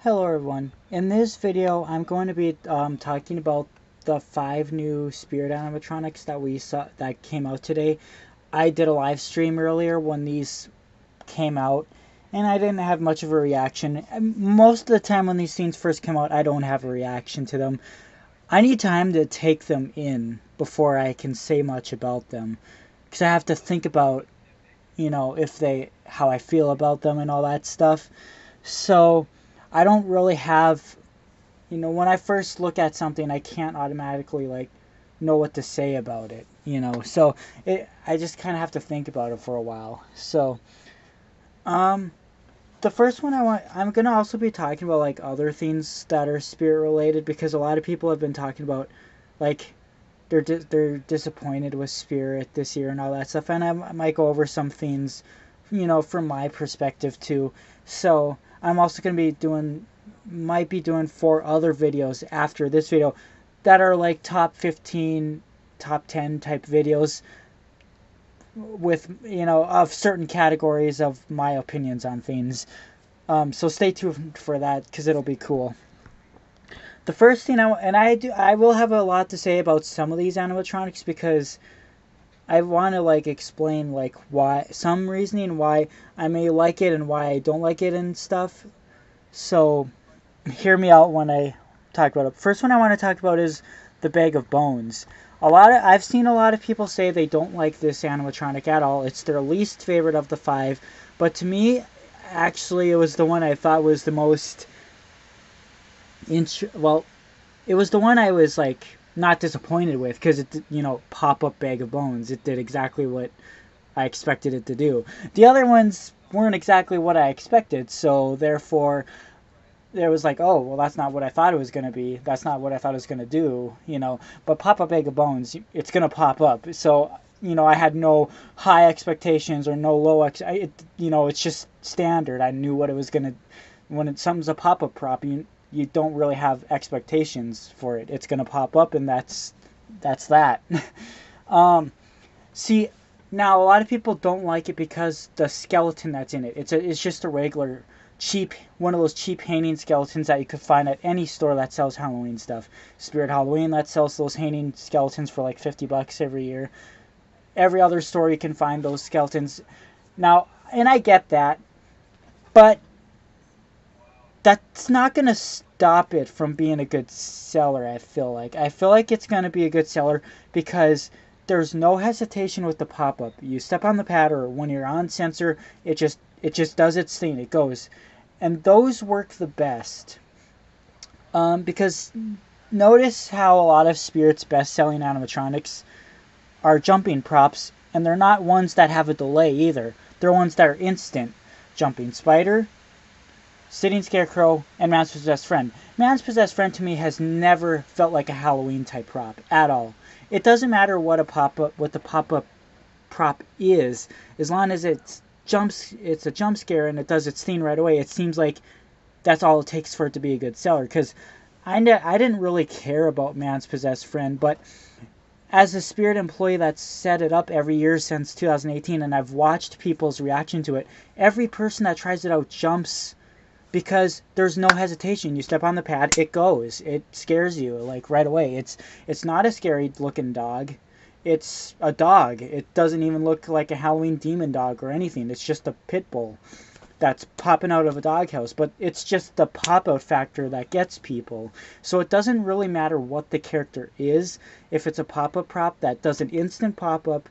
Hello everyone. In this video, I'm going to be talking about the 5 new spirit animatronics that we saw that came out today. I did a live stream earlier when these came out, and I didn't have much of a reaction. Most of the time when these things first come out, I don't have a reaction to them. I need time to take them in before I can say much about them, because I have to think about, if how I feel about them and all that stuff. So I don't really have, when I first look at something, I can't automatically know what to say about it. So I just kind of have to think about it for a while. So, um, the first one I'm gonna also be talking about other things that are spirit related because a lot of people have been talking about like they're disappointed with spirit this year and all that stuff, and I might go over some things, from my perspective too. So I'm also gonna be might be doing 4 other videos after this video that are like top 15, top 10 type videos with of certain categories of my opinions on things. So stay tuned for that because it'll be cool. The first thing I will have a lot to say about some of these animatronics because I want to explain why some reasoning why I may like it and why I don't like it and stuff. So hear me out when I talk about it. First one I want to talk about is the bag of bones. I've seen a lot of people say they don't like this animatronic at all. It's their least favorite of the 5, but to me, actually, it was the one I thought was the most. Well, it was the one I was not disappointed with because it pop up bag of bones. It did exactly what I expected it to do. The other ones weren't exactly what I expected, so therefore there was oh, well, that's not what I thought it was going to be. That's not what I thought it was going to do. But pop up bag of bones, it's going to pop up. So, I had no high expectations or no low it's just standard. I knew what it was going to, something's a pop up prop, you don't really have expectations for it. It's going to pop up, and that's that. um, See, now a lot of people don't like it because the skeleton that's in it. It's just a regular cheap one of those cheap hanging skeletons that you could find at any store that sells Halloween stuff. Spirit Halloween that sells those hanging skeletons for like $50 every year. Every other store you can find those skeletons. Now, and I get that, but that's not going to stop it from being a good seller. I feel like it's going to be a good seller because there's no hesitation with the pop-up. You step on the pad or when you're on sensor, it just does its thing. It goes, and those work the best because notice how a lot of Spirit's best-selling animatronics are jumping props, and they're not ones that have a delay either. They're ones that are instant. Jumping spider, sitting scarecrow, and man's possessed friend. Man's possessed friend to me has never felt like a Halloween type prop at all. It doesn't matter what the pop-up prop is, as long as it's a jump scare and it does its thing right away. It seems like that's all it takes for it to be a good seller. Because I didn't really care about Man's Possessed Friend, but as a Spirit employee that's set it up every year since 2018, and I've watched people's reaction to it, every person that tries it out jumps because there's no hesitation. You step on the pad, it goes. It scares you right away. It's not a scary looking dog. It's a dog. It doesn't even look like a Halloween demon dog or anything. It's just a pit bull that's popping out of a doghouse. But it's just the pop-out factor that gets people. So it doesn't really matter what the character is. If it's a pop-up prop that does an instant pop-up,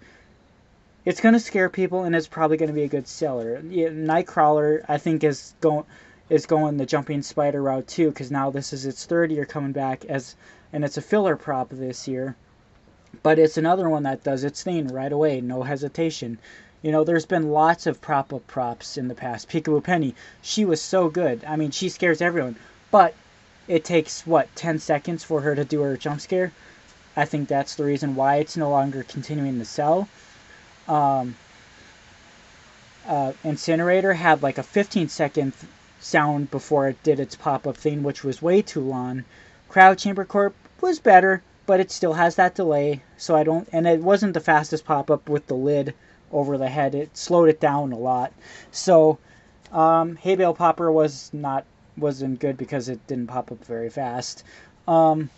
it's going to scare people, and it's probably going to be a good seller. Nightcrawler, I think, is going the jumping spider route too, because now this is its 3rd year coming back and it's a filler prop this year. But it's another one that does its thing right away, no hesitation. There's been lots of prop-up props in the past. Peekaboo Penny, she was so good. I mean, she scares everyone. But it takes, 10 seconds for her to do her jump scare? I think that's the reason why it's no longer continuing to sell. Incinerator had a 15-second sound before it did its pop-up thing, which was way too long. Crowd Chamber Corp was better, but it still has that delay, and it wasn't the fastest pop-up with the lid over the head. It slowed it down a lot. So, Hay Bale Popper was not wasn't good because it didn't pop up very fast. Um,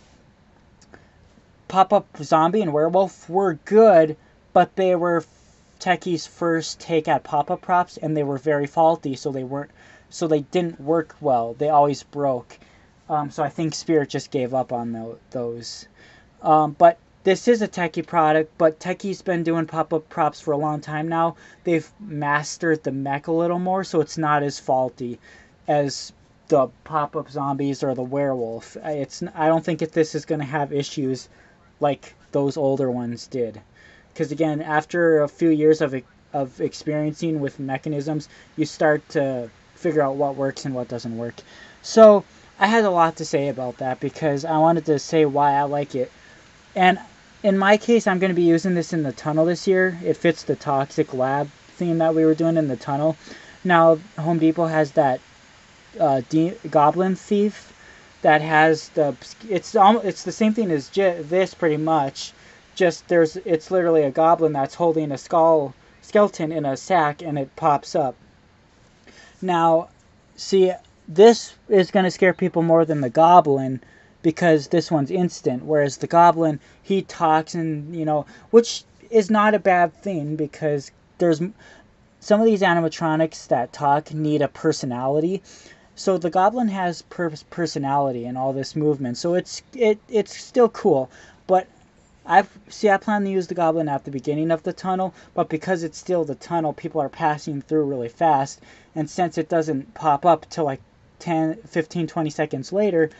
Pop-up zombie and werewolf were good, but they were Techie's first take at pop-up props, and they were very faulty, so they didn't work well. They always broke. So I think Spirit just gave up on those. But this is a Techie product, but Techie's been doing pop-up props for a long time now. They've mastered the mech a little more, so it's not as faulty as the pop-up zombies or the werewolf. I don't think this is going to have issues like those older ones did. Because again, after a few years of experiencing with mechanisms, you start to figure out what works and what doesn't work. So I had a lot to say about that because I wanted to say why I like it. And in my case, I'm going to be using this in the tunnel this year. It fits the Toxic Lab theme that we were doing in the tunnel. Now, Home Depot has that Goblin Thief that has it's the same thing as this pretty much. Just it's literally a goblin that's holding a skeleton in a sack, and it pops up. Now, see, this is going to scare people more than the goblin because this one's instant, whereas the goblin, he talks, and which is not a bad thing because there's some of these animatronics that talk need a personality. So the goblin has personality and all this movement, so it's still cool. But I plan to use the goblin at the beginning of the tunnel, but because it's still the tunnel, people are passing through really fast, and since it doesn't pop up till like 10, 15, 20 seconds later,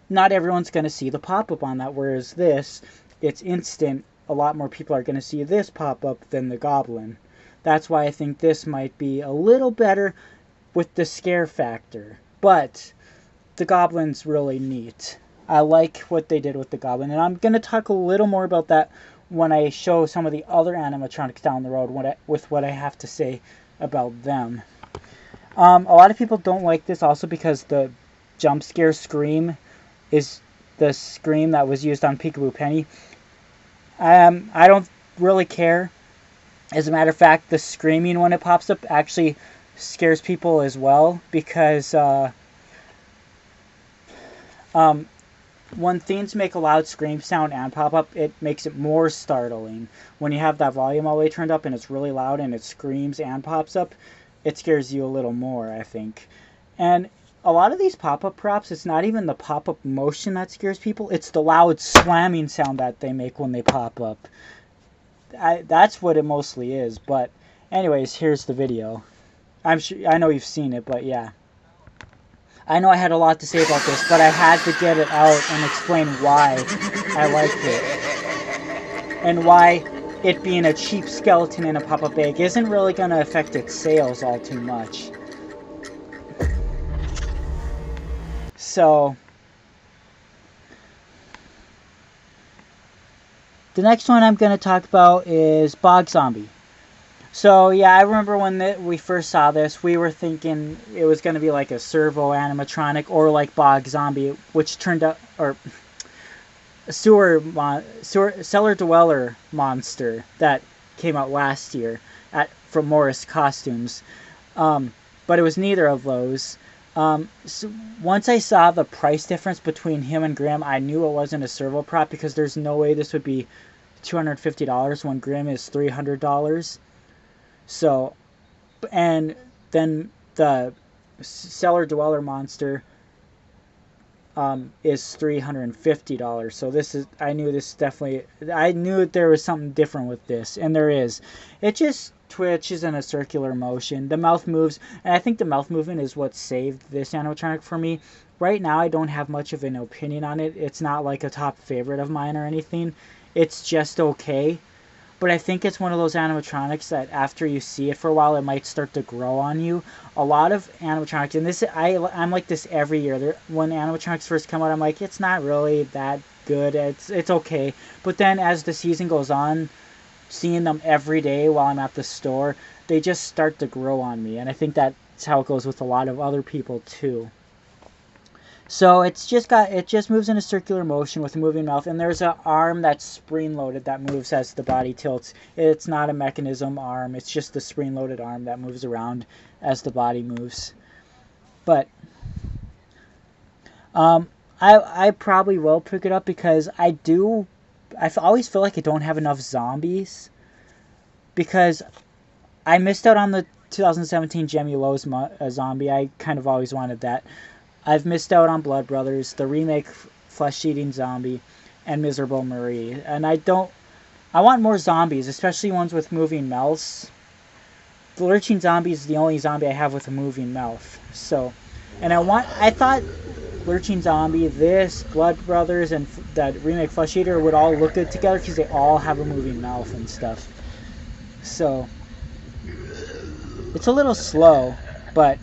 not everyone's going to see the pop-up on that, whereas this, it's instant. A lot more people are going to see this pop-up than the goblin. That's why I think this might be a little better with the scare factor. But the goblin's really neat. I like what they did with the goblin, and I'm going to talk a little more about that when I show some of the other animatronics down the road with what I have to say about them. A lot of people don't like this also because the jump scare scream is the scream that was used on Peekaboo Penny. I don't really care. As a matter of fact, the screaming when it pops up actually scares people as well because when things make a loud scream sound and pop up, it makes it more startling. When you have that volume all the way turned up and it's really loud and it screams and pops up, it scares you a little more, I think. And a lot of these pop-up props, it's not even the pop-up motion that scares people, it's the loud slamming sound that they make when they pop up. That's what it mostly is. But anyways, here's the video. I know you've seen it, but yeah. I know I had a lot to say about this, but I had to get it out and explain why I liked it. And why it being a cheap skeleton in a pop-up bag isn't really going to affect its sales all too much. So, the next one I'm going to talk about is Bog Zombie. So, yeah, I remember when we first saw this, we were thinking it was going to be like a servo animatronic or like Bog Zombie, which turned out, or a cellar dweller monster that came out last year from Morris Costumes. But it was neither of those. So once I saw the price difference between him and Grimm, I knew it wasn't a servo prop because there's no way this would be $250 when Grimm is $300. So, and then the cellar dweller monster is $350. So I knew there was something different with this, and there is. It just twitches in a circular motion. The mouth moves, and I think the mouth movement is what saved this animatronic for me. Right now, I don't have much of an opinion on it. It's not like a top favorite of mine or anything. It's just okay. But I think it's one of those animatronics that after you see it for a while, it might start to grow on you. A lot of animatronics, and I'm like this every year. When animatronics first come out, I'm like, it's not really that good. It's okay. But then as the season goes on, seeing them every day while I'm at the store, they just start to grow on me. And I think that's how it goes with a lot of other people too. So it just moves in a circular motion with a moving mouth, and there's an arm that's spring-loaded that moves as the body tilts. It's not a mechanism arm, it's just the spring-loaded arm that moves around as the body moves. But I probably will pick it up because always feel like I don't have enough zombies, because I missed out on the 2017 Jemmy Lowe's zombie. I kind of always wanted that. I've missed out on Blood Brothers, the remake Flesh-Eating Zombie, and Miserable Marie. And I want more zombies, especially ones with moving mouths. The Lurching Zombie is the only zombie I have with a moving mouth. So, and I thought Lurching Zombie, this, Blood Brothers, and that remake Flesh Eater would all look good together because they all have a moving mouth and stuff. So, it's a little slow, but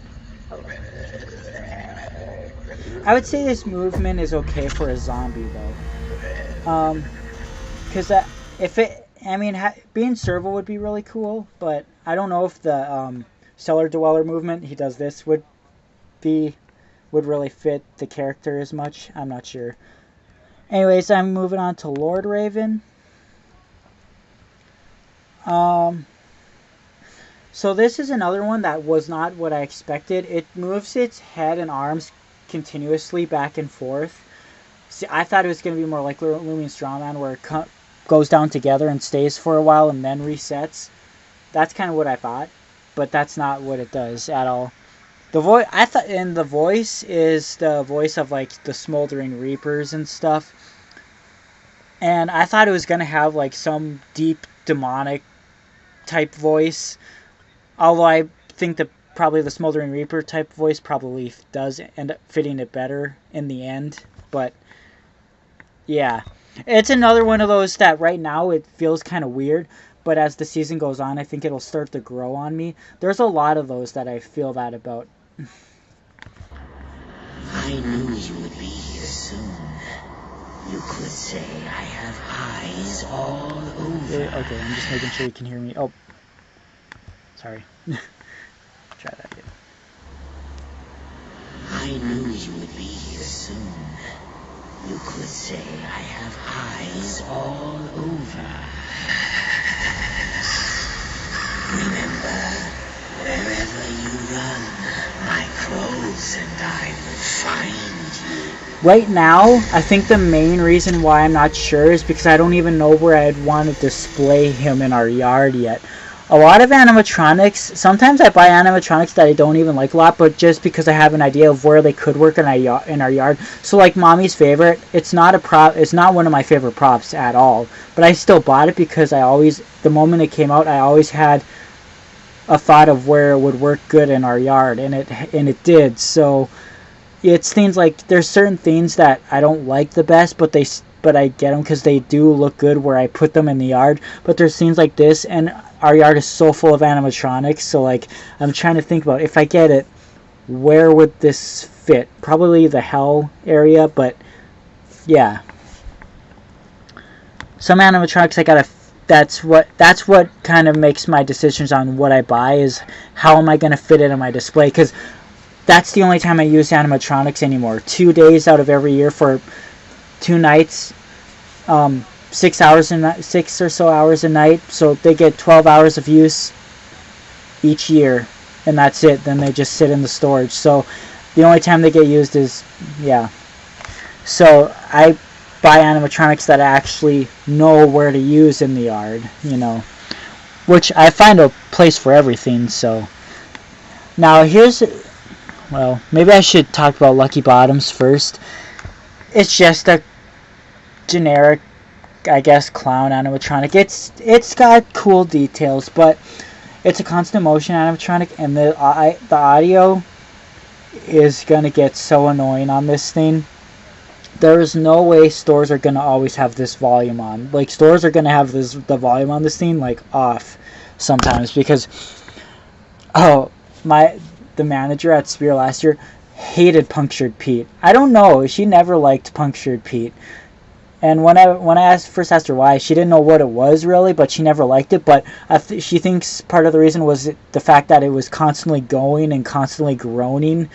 I would say this movement is okay for a zombie, though. Because being serval would be really cool, but I don't know if the cellar dweller movement he does this would really fit the character as much. I'm not sure. Anyways, I'm moving on to Lord Raven. So this is another one that was not what I expected. It moves its head and arms continuously back and forth. See, I thought it was going to be more like Looming Strawman, where it goes down together and stays for a while and then resets. That's kind of what I thought, but that's not what it does at all. The voice is the voice of like the Smoldering Reapers and stuff. And I thought it was going to have like some deep demonic type voice. Although I think that probably the Smoldering Reaper type voice probably does end up fitting it better in the end. But yeah, it's another one of those that right now it feels kind of weird. But as the season goes on, I think it'll start to grow on me. There's a lot of those that I feel that about. I knew you would be here soon. You could say I have eyes all over. Okay, I'm just making sure you can hear me. Oh, sorry. Try that again. I knew you would be here soon. You could say I have eyes all over. Remember, wherever you run, my crows and I will find you. Right now, I think the main reason why I'm not sure is because I don't even know where I'd want to display him in our yard yet. A lot of animatronics, sometimes I buy animatronics that I don't even like a lot, but just because I have an idea of where they could work in our yard. So like Mommy's Favorite, it's not one of my favorite props at all, but I still bought it because the moment it came out, I always had a thought of where it would work good in our yard, and it did. So it's things like, there's certain things that I don't like the best, but I get them because they do look good where I put them in the yard. But there's things like this, and our yard is so full of animatronics, so like I'm trying to think about, if I get it, where would this fit? Probably the hell area, but yeah. Some animatronics that's what kind of makes my decisions on what I buy, is how am I going to fit it in my display, because that's the only time I use animatronics anymore. 2 days out of every year for 2 nights, 6 or so hours a night, so they get 12 hours of use each year, and that's it. Then they just sit in the storage. So the only time they get used is, yeah. So I buy animatronics that I actually know where to use in the yard, which I find a place for everything. So now maybe I should talk about Lucky Bottoms first. It's just a generic, I guess, clown animatronic. It's got cool details, but it's a constant motion animatronic, and the audio is gonna get so annoying on this thing. There is no way stores are gonna always have this volume on. Like, stores are gonna have the volume on this thing like off sometimes, because the manager at Spear last year hated Punctured Pete. I don't know, she never liked Punctured Pete. And when I first asked her why, she didn't know what it was really, but she never liked it. But she thinks part of the reason was the fact that it was constantly going and constantly groaning.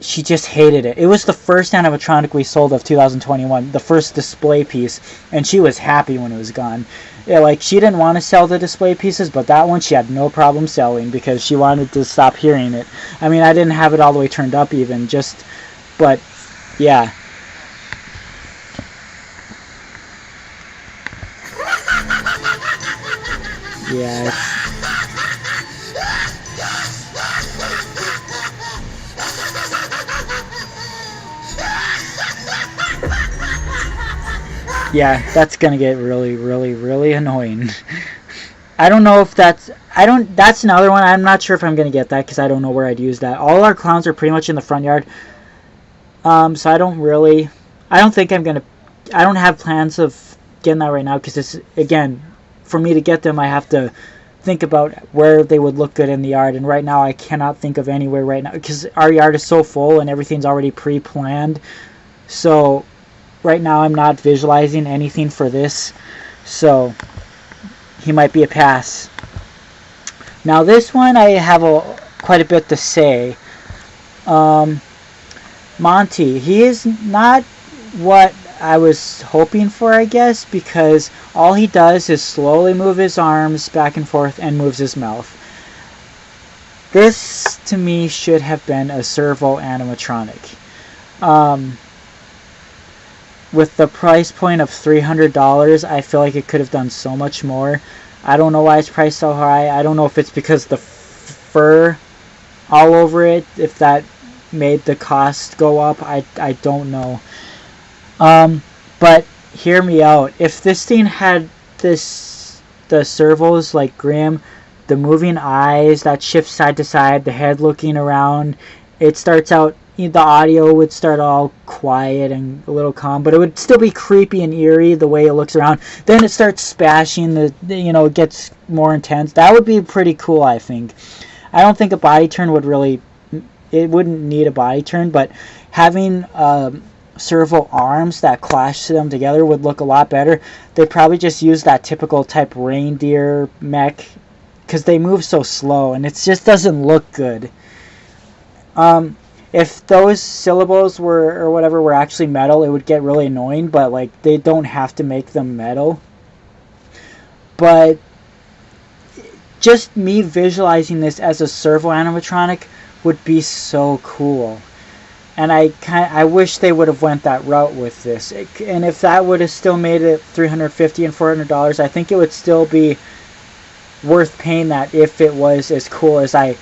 She just hated it. It was the first animatronic we sold of 2021, the first display piece, and she was happy when it was gone. Yeah, like, she didn't want to sell the display pieces, but that one she had no problem selling because she wanted to stop hearing it. I mean, I didn't have it all the way turned up even, but Yeah. Yeah. Yeah, that's gonna get really, really, really annoying. I don't know if that's. I don't. That's another one. I'm not sure if I'm gonna get that because I don't know where I'd use that. All our clowns are pretty much in the front yard. So I don't really. I don't think I'm gonna. I don't have plans of getting that right now because it's, again, for me to get them, I have to think about where they would look good in the yard. And right now, I cannot think of anywhere right now because our yard is so full and everything's already pre-planned. So right now, I'm not visualizing anything for this. So he might be a pass. Now this one I have quite a bit to say. Monty, he is not what I was hoping for, I guess, because all he does is slowly move his arms back and forth and moves his mouth. This, to me, should have been a servo animatronic. With the price point of $300, I feel like it could have done so much more. I don't know why it's priced so high. I don't know if it's because the fur all over it, if that made the cost go up. I don't know. But hear me out. If this thing had the servos like Grimm, the moving eyes that shift side to side, the head looking around, it starts out, the audio would start all quiet and a little calm, but it would still be creepy and eerie the way it looks around. Then it starts splashing, it gets more intense. That would be pretty cool, I think. I don't think a body turn would really, it wouldn't need a body turn, but having servo arms that clash them together would look a lot better. They probably just use that typical type reindeer mech because they move so slow and it just doesn't look good. If those syllables were actually metal, it would get really annoying, but like they don't have to make them metal. But just me visualizing this as a servo animatronic would be so cool. And I wish they would have went that route with this. And if that would have still made it $350 and $400, I think it would still be worth paying that if it was as cool as I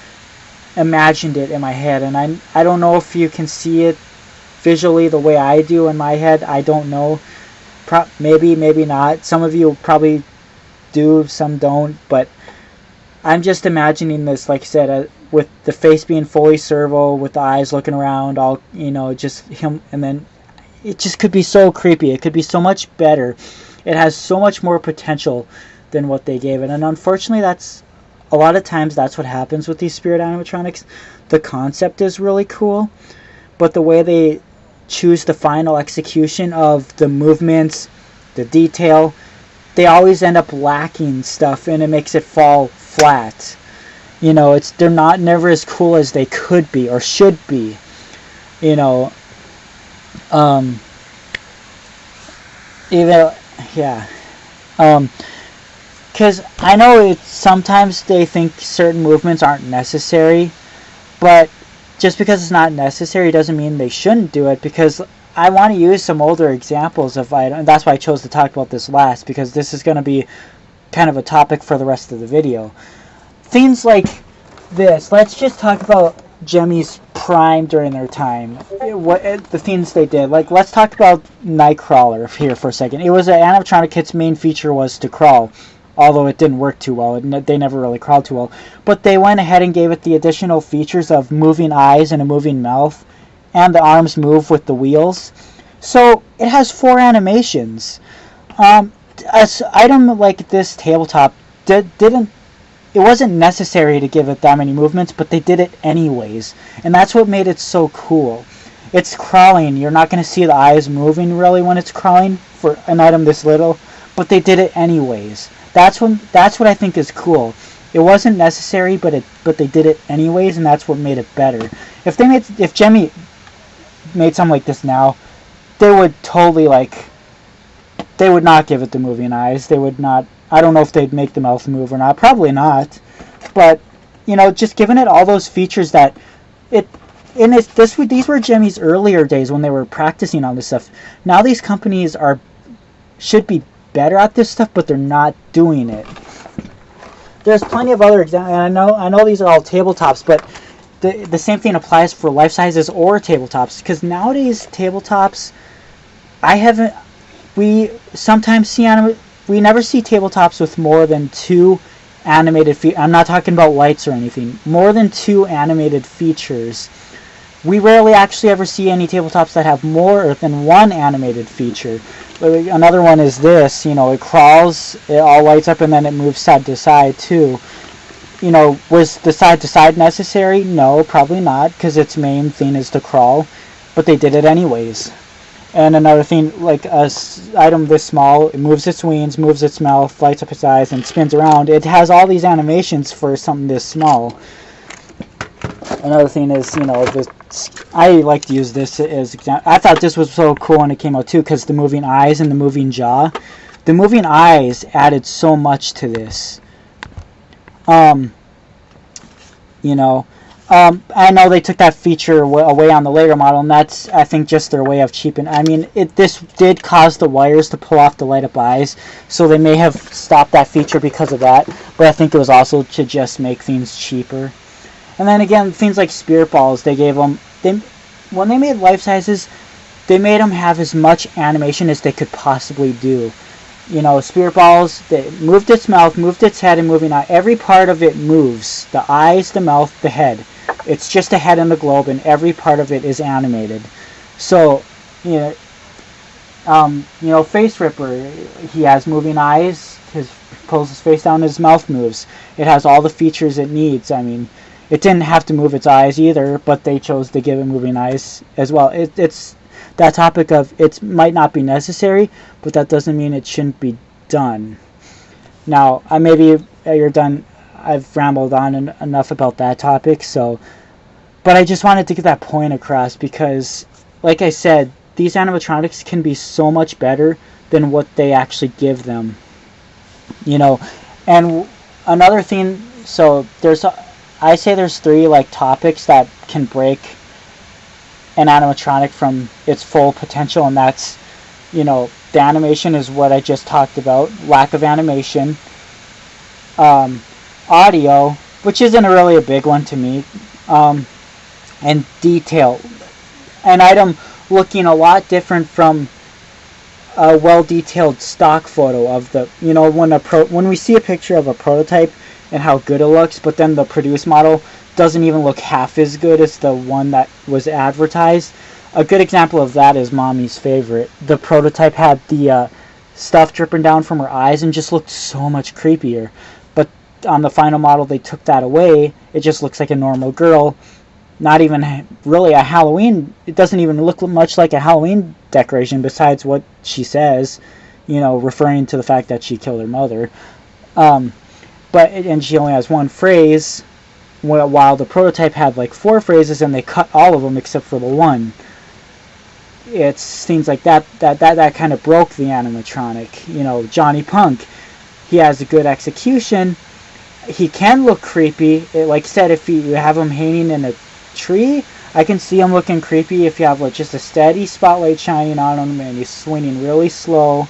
imagined it in my head. And I don't know if you can see it visually the way I do in my head. I don't know. Maybe not. Some of you probably do, some don't. But I'm just imagining this, like I said, with the face being fully servo, with the eyes looking around, all, just him, and then it just could be so creepy. It could be so much better. It has so much more potential than what they gave it. And unfortunately, a lot of times that's what happens with these spirit animatronics. The concept is really cool, but the way they choose the final execution of the movements, the detail, they always end up lacking stuff, and it makes it fall flat. They're never as cool as they could be or should be. Even yeah. Because I know sometimes they think certain movements aren't necessary, but just because it's not necessary doesn't mean they shouldn't do it, because I want to use some older examples of items, and that's why I chose to talk about this last, because this is going to be kind of a topic for the rest of the video. Things like this. Let's just talk about Gemmy's prime during their time. The things they did. Like, let's talk about Nightcrawler here for a second. It was an animatronic. Its main feature was to crawl, although it didn't work too well. They never really crawled too well. But they went ahead and gave it the additional features of moving eyes and a moving mouth, and the arms move with the wheels. So it has 4 animations. An item like this tabletop it wasn't necessary to give it that many movements, but they did it anyways. And that's what made it so cool. It's crawling. You're not going to see the eyes moving really when it's crawling for an item this little, but they did it anyways. That's what I think is cool. It wasn't necessary, but they did it anyways, and that's what made it better. If Jemmy made something like this now, they would totally they would not give it the moving eyes. They would not. I don't know if they'd make the mouth move or not. Probably not. But, just giving it all those features that and these were Jimmy's earlier days when they were practicing on this stuff. Now these companies should be better at this stuff, but they're not doing it. There's plenty of other examples, and I know these are all tabletops, but the same thing applies for life sizes or tabletops, because nowadays tabletops, we sometimes see we never see tabletops with more than 2 animated I'm not talking about lights or anything, more than 2 animated features. We rarely actually ever see any tabletops that have more than 1 animated feature. Another one is this, it crawls, it all lights up, and then it moves side to side too. Was the side to side necessary? No, probably not, because its main thing is to crawl, but they did it anyways. And another thing, like a item this small, it moves its wings, moves its mouth, lights up its eyes, and spins around. It has all these animations for something this small. Another thing is, I like to use this as example. I thought this was so cool when it came out too, because the moving eyes and the moving jaw. The moving eyes added so much to this. I know they took that feature away on the later model, and that's, I think, just their way of cheapening. I mean, this did cause the wires to pull off the light up eyes, so they may have stopped that feature because of that, but I think it was also to just make things cheaper. And then again, things like spirit balls, when they made life sizes, they made them have as much animation as they could possibly do. Spirit balls, they moved its mouth, moved its head, and moving eye. Every part of it moves. The eyes, the mouth, the head. It's just a head and the globe, and every part of it is animated. So, Face Ripper, he has moving eyes, pulls his face down, his mouth moves. It has all the features it needs. I mean, it didn't have to move its eyes either, but they chose to give it moving eyes as well. It's that topic of it might not be necessary, but that doesn't mean it shouldn't be done. Now, maybe you're done. I've rambled on enough about that topic, but I just wanted to get that point across because, like I said, these animatronics can be so much better than what they actually give them. And another thing, so I say there's 3 topics that can break an animatronic from its full potential, and that's, the animation is what I just talked about, lack of animation, audio, which isn't really a big one to me, and detail. An item looking a lot different from a well-detailed stock photo of the, when we see a picture of a prototype and how good it looks, but then the produced model doesn't even look half as good as the one that was advertised. A good example of that is Mommy's Favorite. The prototype had the stuff dripping down from her eyes and just looked so much creepier. But on the final model, they took that away. It just looks like a normal girl. Not even really a Halloween. It doesn't even look much like a Halloween decoration besides what she says, referring to the fact that she killed her mother. And she only has 1 phrase, while the prototype had 4 phrases, and they cut all of them except for the 1. It's things like that kind of broke the animatronic. Johnny Punk, he has a good execution. He can look creepy. Like I said, if you have him hanging in a tree, I can see him looking creepy if you have just a steady spotlight shining on him and he's swinging really slow.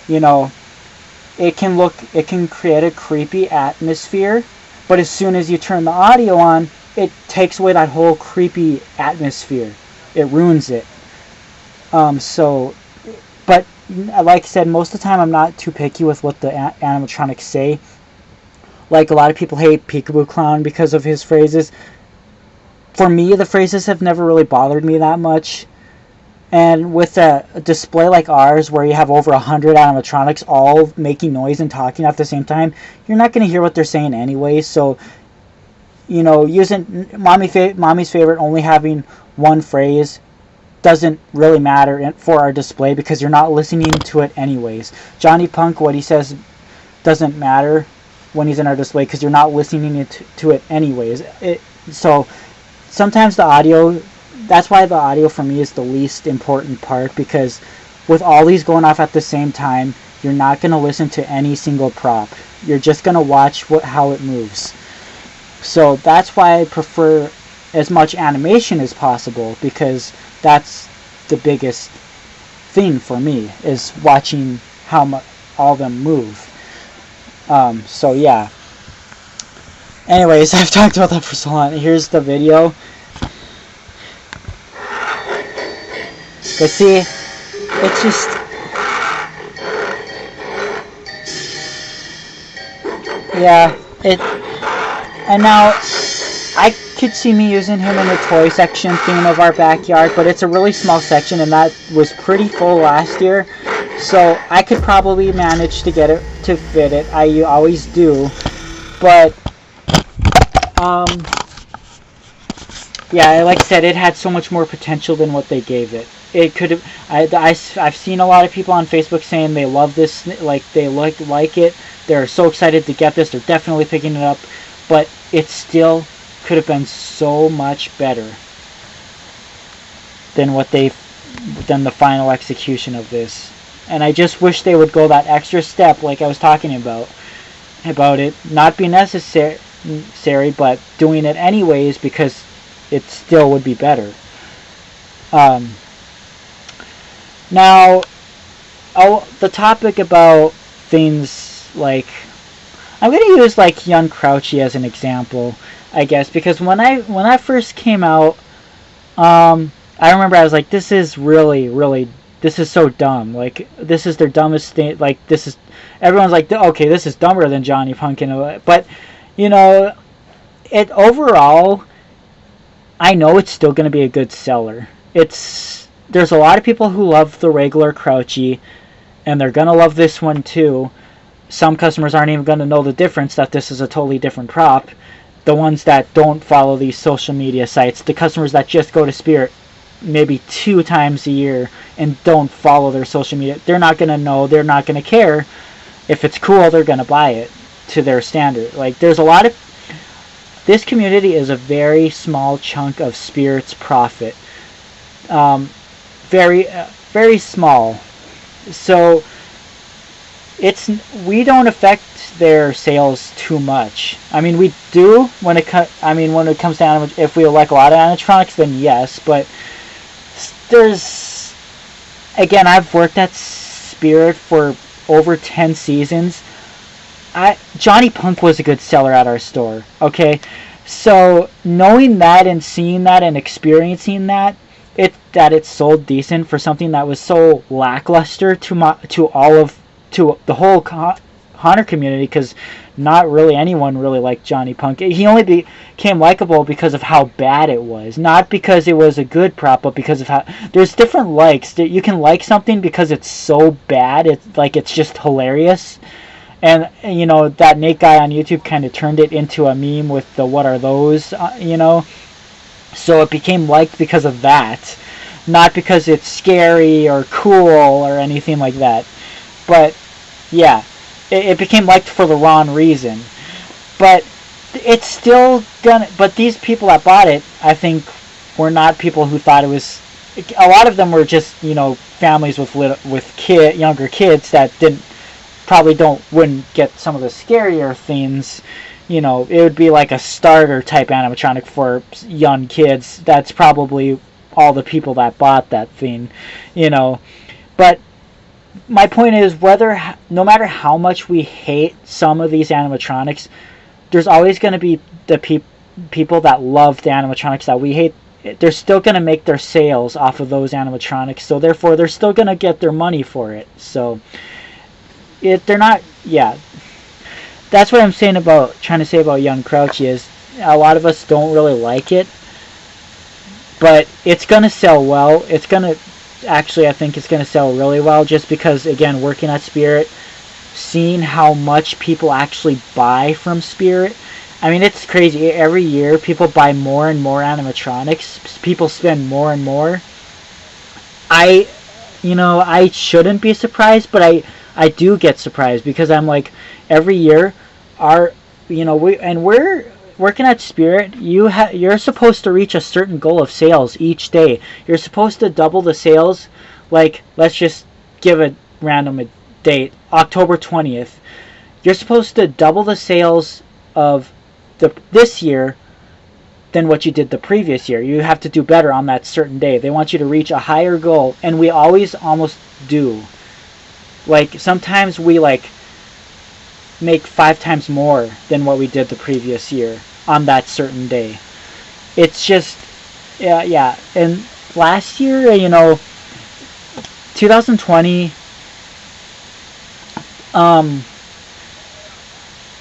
It can create a creepy atmosphere, but as soon as you turn the audio on, it takes away that whole creepy atmosphere. It ruins it. But like I said, most of the time I'm not too picky with what the animatronics say. Like, a lot of people hate Peekaboo Clown because of his phrases. For me, the phrases have never really bothered me that much. And with a display like ours, where you have over 100 animatronics all making noise and talking at the same time, you're not going to hear what they're saying anyway. So, using Mommy's Favorite only having 1 phrase doesn't really matter for our display because you're not listening to it anyways. Johnny Punk, what he says doesn't matter when he's in our display because you're not listening to it anyways. So sometimes the audio, that's why the audio for me is the least important part, because with all these going off at the same time, you're not going to listen to any single prop. You're just going to watch how it moves. So that's why I prefer as much animation as possible, because that's the biggest thing for me, is watching how much all of them move. So yeah. Anyways, I've talked about that for so long. Here's the video. But see, it's just... yeah, it... And now, I could see me using him in the toy section theme of our backyard, but it's a really small section, and that was pretty full last year. So I could probably manage to get it to fit it. I always do. But, yeah, like I said, it had so much more potential than what they gave it. It could have... I've seen a lot of people on Facebook saying they love this, like they like it. They're so excited to get this. They're definitely picking it up. But it still could have been so much better than the final execution of this. And I just wish they would go that extra step, like I was talking about it not being necessary, but doing it anyways, because it still would be better. Now, the topic about things like... I'm going to use like Young Crouchy as an example, I guess, because when I first came out, I remember I was like, this is really, this is so dumb. Like, this is their dumbest thing. Like, this is... everyone's like, okay, this is dumber than Johnny Pumpkin. But, you know, it overall, I know it's still going to be a good seller. There's a lot of people who love the regular Crouchy, and they're going to love this one too. Some customers aren't even going to know the difference, that this is a totally different prop. The ones that don't follow these social media sites, the customers that just go to Spirit maybe 2 times a year and don't follow their social media, they're not going to know, they're not going to care. If it's cool, they're going to buy it to their standard. Like, there's a lot of... this community is a very small chunk of Spirit's profit. Very small. So we don't affect their sales too much. I mean, we do when it comes to if we like a lot of animatronics, then yes. But there's... again, I've worked at Spirit for over 10 seasons. Johnny Punk was a good seller at our store. Okay, so knowing that and seeing that and experiencing that it sold decent for something that was so lackluster to the whole Hunter community, because not really anyone really liked Johnny Punk. He only became likable because of how bad it was, not because it was a good prop, but because of how... there's different likes. You can like something because it's so bad, it's just hilarious. And, you know, that Nate guy on YouTube kind of turned it into a meme with the what are those, you know. So it became liked because of that, not because it's scary or cool or anything like that. But, yeah, it became liked for the wrong reason. But it's still gonna... but these people that bought it, I think, were not people who thought it was... a lot of them were just, you know, families with younger kids that wouldn't get some of the scarier things. You know, it would be like a starter type animatronic for young kids. That's probably all the people that bought that thing, you know. But my point is, no matter how much we hate some of these animatronics, there's always going to be the people that love the animatronics that we hate. They're still going to make their sales off of those animatronics, so therefore they're still going to get their money for it. So they're not... yeah, that's what I'm trying to say about Young Crouchy, is a lot of us don't really like it, but it's going to sell well. It's going to... actually, I think it's going to sell really well, just because, again, working at Spirit, seeing how much people actually buy from Spirit. I mean, it's crazy. Every year, people buy more and more animatronics. People spend more and more. I shouldn't be surprised, but I do get surprised, because I'm like, every year, we're working at Spirit, you're supposed to reach a certain goal of sales each day. You're supposed to double the sales. Like, let's just give a random date, October 20th. You're supposed to double the sales of this year than what you did the previous year. You have to do better on that certain day. They want you to reach a higher goal, and we always almost do. Like, sometimes we, like, make 5 times more than what we did the previous year on that certain day. It's just, yeah. And last year, 2020,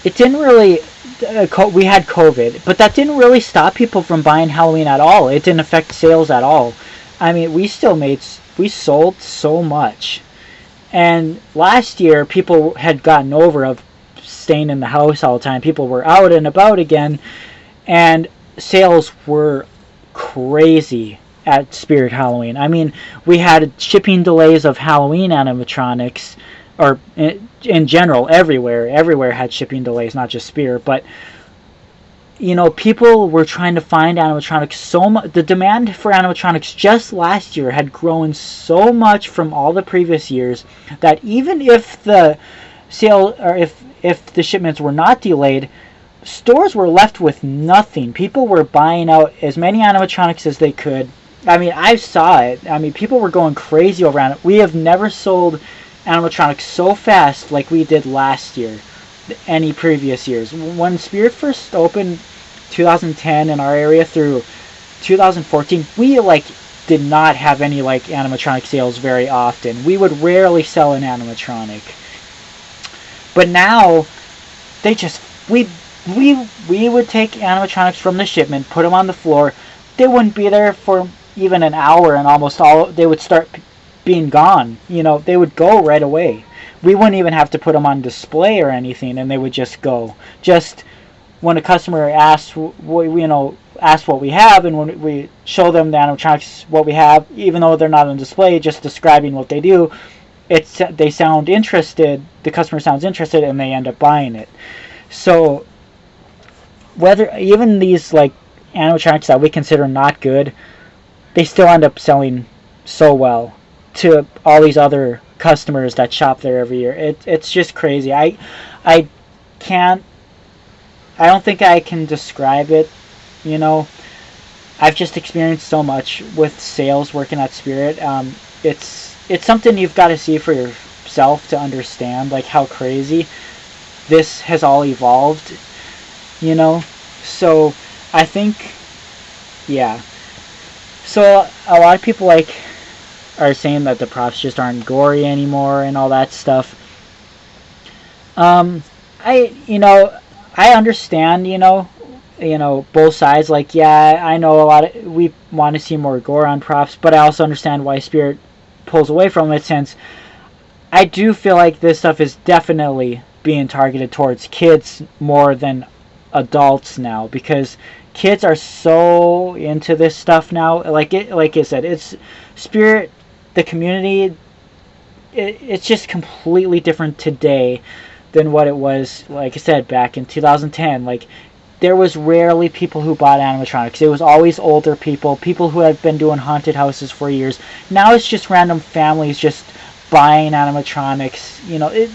it didn't really, we had COVID, but that didn't really stop people from buying Halloween at all. It didn't affect sales at all. I mean, we sold so much. And last year, people had gotten over of staying in the house all the time. People were out and about again, and sales were crazy at Spirit Halloween. I mean, we had shipping delays of Halloween animatronics, or in general, everywhere had shipping delays, not just Spirit, but people were trying to find animatronics so much. The demand for animatronics just last year had grown so much from all the previous years that even if the sale, or if the shipments were not delayed, stores were left with nothing. People were buying out as many animatronics as they could. I mean, I saw it. I mean, people were going crazy over it. We have never sold animatronics so fast like we did last year, any previous years. When Spirit first opened 2010 in our area through 2014, we did not have any animatronic sales very often. We would rarely sell an animatronic. But now they just we would take animatronics from the shipment, put them on the floor. They wouldn't be there for even an hour, and almost all they would start being gone. They would go right away. We wouldn't even have to put them on display or anything, and they would just go. Just when a customer asks, what we have, and when we show them the animatronics, what we have, even though they're not on display, just describing what they do, they sound interested. The customer sounds interested, and they end up buying it. So whether even these animatronics that we consider not good, they still end up selling so well to all these other customers that shop there every year. It's just crazy. I don't think I can describe it. I've just experienced so much with sales working at Spirit. It's something you've got to see for yourself to understand how crazy this has all evolved. So I think, yeah. So a lot of people are saying that the props just aren't gory anymore and all that stuff. I understand, both sides. I know we want to see more gore on props, but I also understand why Spirit pulls away from it, since I do feel like this stuff is definitely being targeted towards kids more than adults now, because kids are so into this stuff now. Like I said, it's Spirit, the community, it's just completely different today than what it was, like I said, back in 2010. There was rarely people who bought animatronics. It was always older people who had been doing haunted houses for years. Now it's just random families just buying animatronics.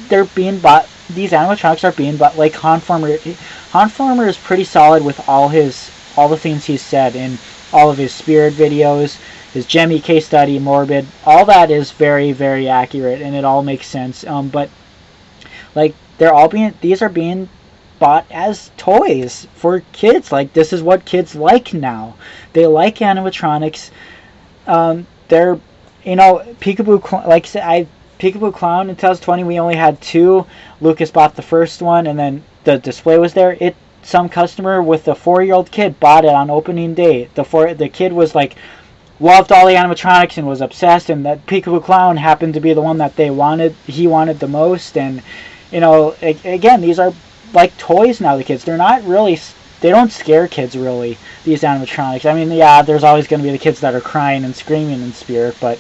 They're being bought. These animatronics are being bought. Han Farmer is pretty solid with all the things he's said in all of his Spirit videos, his Jemmy case study, Morbid. All that is very, very accurate, and it all makes sense. But these are being bought as toys for kids. This is what kids like now. They like animatronics. They're Peekaboo. Peekaboo Clown in 2020, we only had 2. Lucas bought the first one, and then the display was there. Some customer with a 4-year-old kid bought it on opening day. The kid was loved all the animatronics and was obsessed, and that Peekaboo Clown happened to be the one that he wanted the most. And again, these are toys now. The kids, they don't scare kids really, these animatronics. I mean, yeah, there's always going to be the kids that are crying and screaming in Spirit, but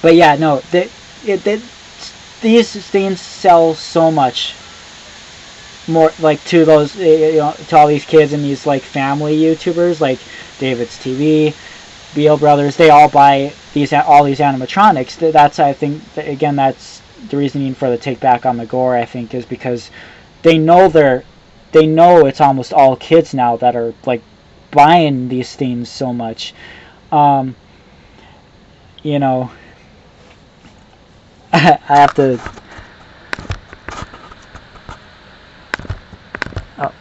but yeah, no, these things sell so much more, to those, to all these kids and these family YouTubers like David's TV, Beal Brothers. They all buy all these animatronics. That's, I think, again, that's the reasoning for the take back on the gore. I think is because they know they know it's almost all kids now that are like buying these things so much. Um, you know, I have to. Oh,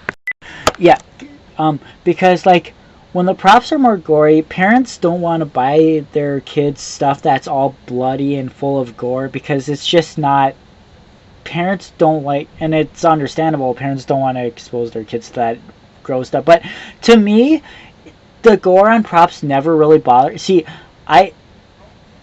yeah, because like when the props are more gory, parents don't want to buy their kids stuff that's all bloody and full of gore because it's just not. Parents don't like, and it's understandable. Parents don't want to expose their kids to that gross stuff. But to me, the gore on props never really bother. See, I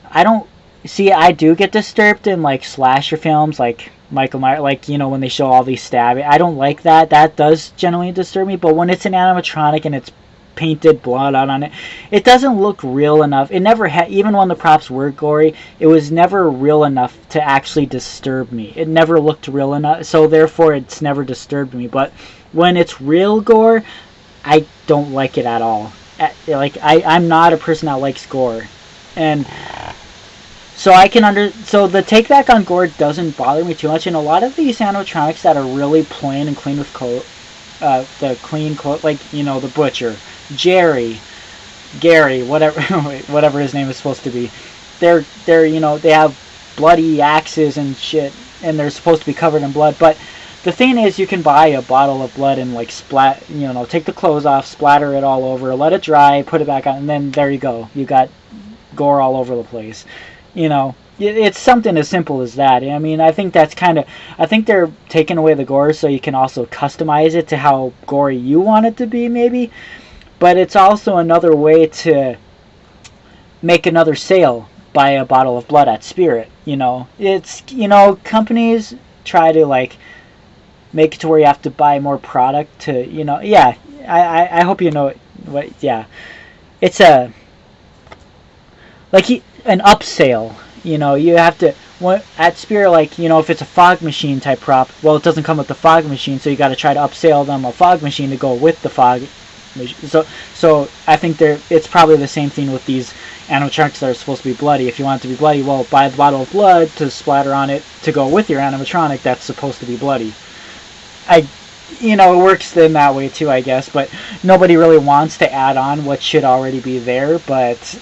I don't see. I do get disturbed in like slasher films, like Michael Myers, like when they show all these stabbing. I don't like that. That does generally disturb me. But when it's an animatronic and it's painted blood out on it, it doesn't look real enough. It never had. Even when the props were gory, it was never real enough to actually disturb me. It never looked real enough. So therefore, it's never disturbed me. But when it's real gore, I don't like it at all. I'm not a person that likes gore, and so I can so the take back on gore doesn't bother me too much. And a lot of these animatronics that are really plain and clean with the clean coat, like the butcher, Jerry, Gary, whatever whatever his name is supposed to be, they're they have bloody axes and shit, and they're supposed to be covered in blood. But the thing is, you can buy a bottle of blood and like take the clothes off, splatter it all over, let it dry, put it back on, and then there you go. You got gore all over the place. It's something as simple as that. I mean, I think that's I think they're taking away the gore so you can also customize it to how gory you want it to be, maybe. But it's also another way to make another sale. Buy a bottle of blood at Spirit. It's companies try to like make it to where you have to buy more product to yeah. I hope you know what. Yeah, it's a like an upsale. You have to at Spirit, like if it's a fog machine type prop, well, it doesn't come with the fog machine, so you got to try to upsell them a fog machine to go with the fog machine. So I think it's probably the same thing with these animatronics that are supposed to be bloody. If you want it to be bloody, well, buy the bottle of blood to splatter on it to go with your animatronic that's supposed to be bloody. It works in that way too, I guess, but nobody really wants to add on what should already be there. But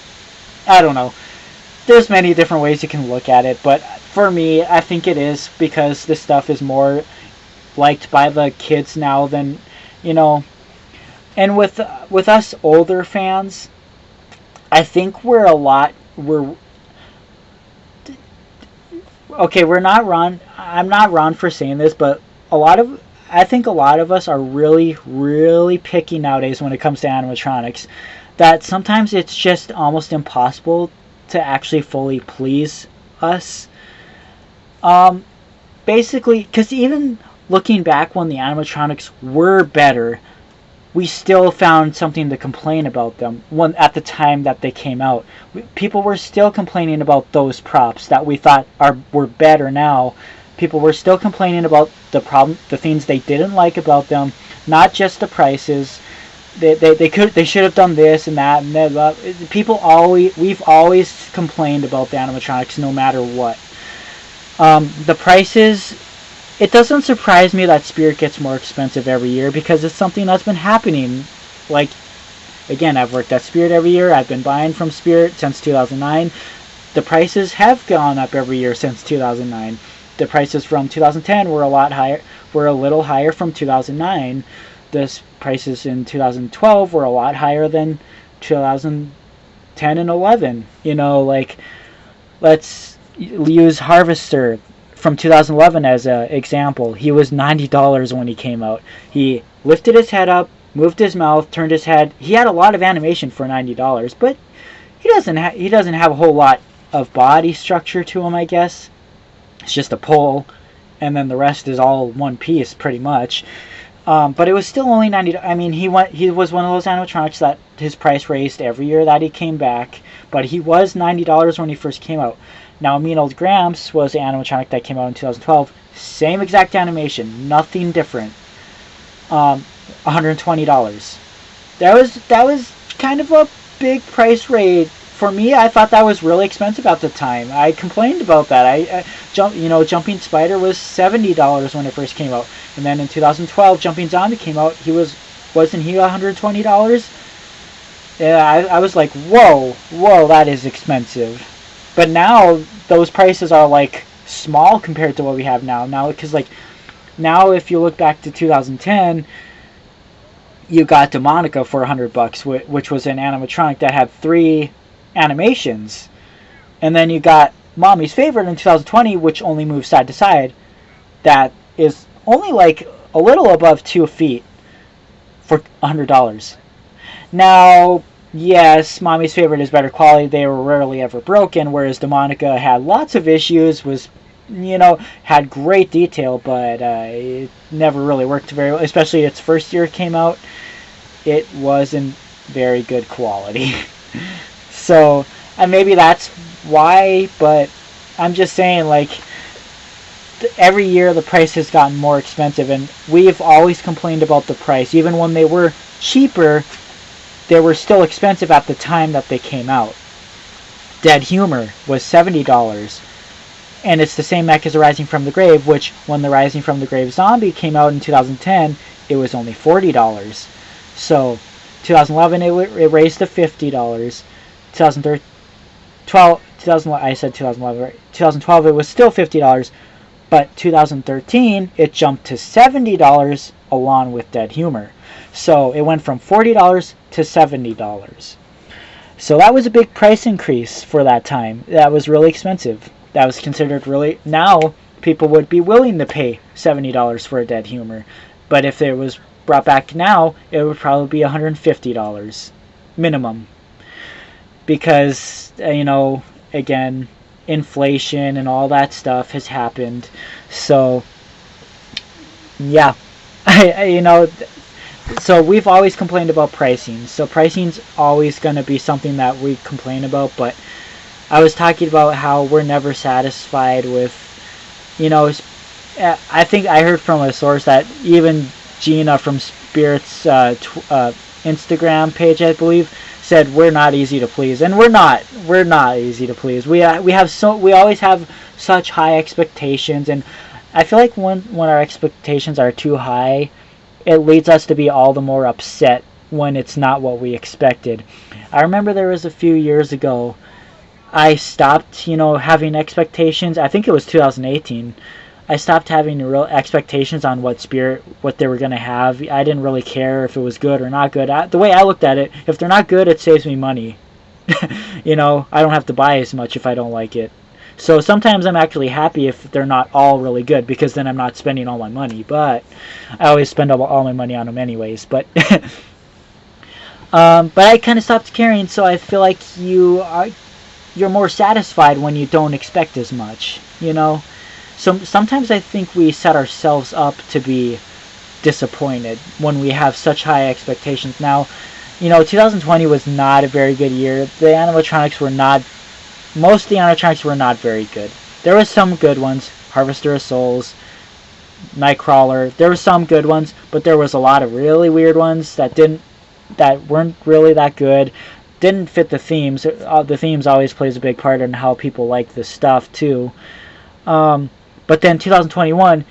I don't know. There's many different ways you can look at it, but for me, I think it is because this stuff is more liked by the kids now than, and with us older fans, I think we're okay, we're not wrong. I'm not wrong for saying this, but I think a lot of us are really, really picky nowadays when it comes to animatronics. That sometimes it's just almost impossible to actually fully please us. Basically, because even looking back when the animatronics were better, we still found something to complain about them at the time that they came out. People were still complaining about those props that we thought were better now. People were still complaining about the things they didn't like about them, not just the prices. They should have done this and that and that. We've always complained about the animatronics no matter what. The prices, it doesn't surprise me that Spirit gets more expensive every year because it's something that's been happening. Like, again, I've worked at Spirit every year. I've been buying from Spirit since 2009. The prices have gone up every year since 2009. The prices from 2010 were a little higher from 2009. The prices in 2012 were a lot higher than 2010 and 11. Let's use Harvester from 2011 as an example. He was $90 when he came out. He lifted his head up, moved his mouth, turned his head. He had a lot of animation for $90, but he doesn't have a whole lot of body structure to him, I guess. It's just a pole, and then the rest is all one piece, pretty much. But it was still only $90. I mean, he was one of those animatronics that his price raised every year that he came back, but he was $90 when he first came out. Now, Mean Old Gramps was an animatronic that came out in 2012. Same exact animation, nothing different. $120. That was kind of a big price raise for me, I thought that was really expensive at the time. I complained about that. Jumping Spider was $70 when it first came out, and then in 2012, Jumping Zombie came out. Wasn't he $120? Yeah, I was like, whoa, that is expensive. But now those prices are like small compared to what we have now. Because like now, if you look back to 2010, you got Demonica for $100, which was an animatronic that had 3 animations, and then you got Mommy's Favorite in 2020, which only moves side to side. That is only like a little above 2 feet for $100. Now, yes, Mommy's Favorite is better quality. They were rarely ever broken, whereas Demonica had lots of issues, had great detail, but it never really worked very well, especially its first year it came out. It wasn't very good quality. So, and maybe that's why, but I'm just saying, like, every year the price has gotten more expensive, and we've always complained about the price. Even when they were cheaper, they were still expensive at the time that they came out. Dead Humor was $70, and it's the same mech as the Rising from the Grave, which when the Rising from the Grave Zombie came out in 2010, it was only $40. So 2011 it raised to $50. 2012 it was still $50, but 2013 it jumped to $70 along with Dead Humor. So it went from $40 to $70. So that was a big price increase for that time. That was really expensive. That was considered really... Now people would be willing to pay $70 for a Dead Humor. But if it was brought back now, it would probably be $150 minimum. Because, again, inflation and all that stuff has happened. So, yeah. So we've always complained about pricing. So pricing's always going to be something that we complain about. But I was talking about how we're never satisfied with, I think I heard from a source that even Gina from Spirit's Instagram page, I believe, said we're not easy to please, and we're not easy to please. We always have such high expectations, and I feel like when our expectations are too high, it leads us to be all the more upset when it's not what we expected. I remember there was a few years ago, I stopped, having expectations. I think it was 2018. I stopped having real expectations on what they were going to have. I didn't really care if it was good or not good. The way I looked at it, if they're not good, it saves me money. I don't have to buy as much if I don't like it. So sometimes I'm actually happy if they're not all really good, because then I'm not spending all my money. But I always spend all my money on them anyways. But but I kind of stopped caring, so I feel like you're more satisfied when you don't expect as much, So sometimes I think we set ourselves up to be disappointed when we have such high expectations. Now, 2020 was not a very good year. Most of the animatronics were not very good. There were some good ones, Harvester of Souls, Nightcrawler. There were some good ones, but there was a lot of really weird ones that weren't really that good. Didn't fit the themes. The themes always plays a big part in how people like this stuff too. But then 2021,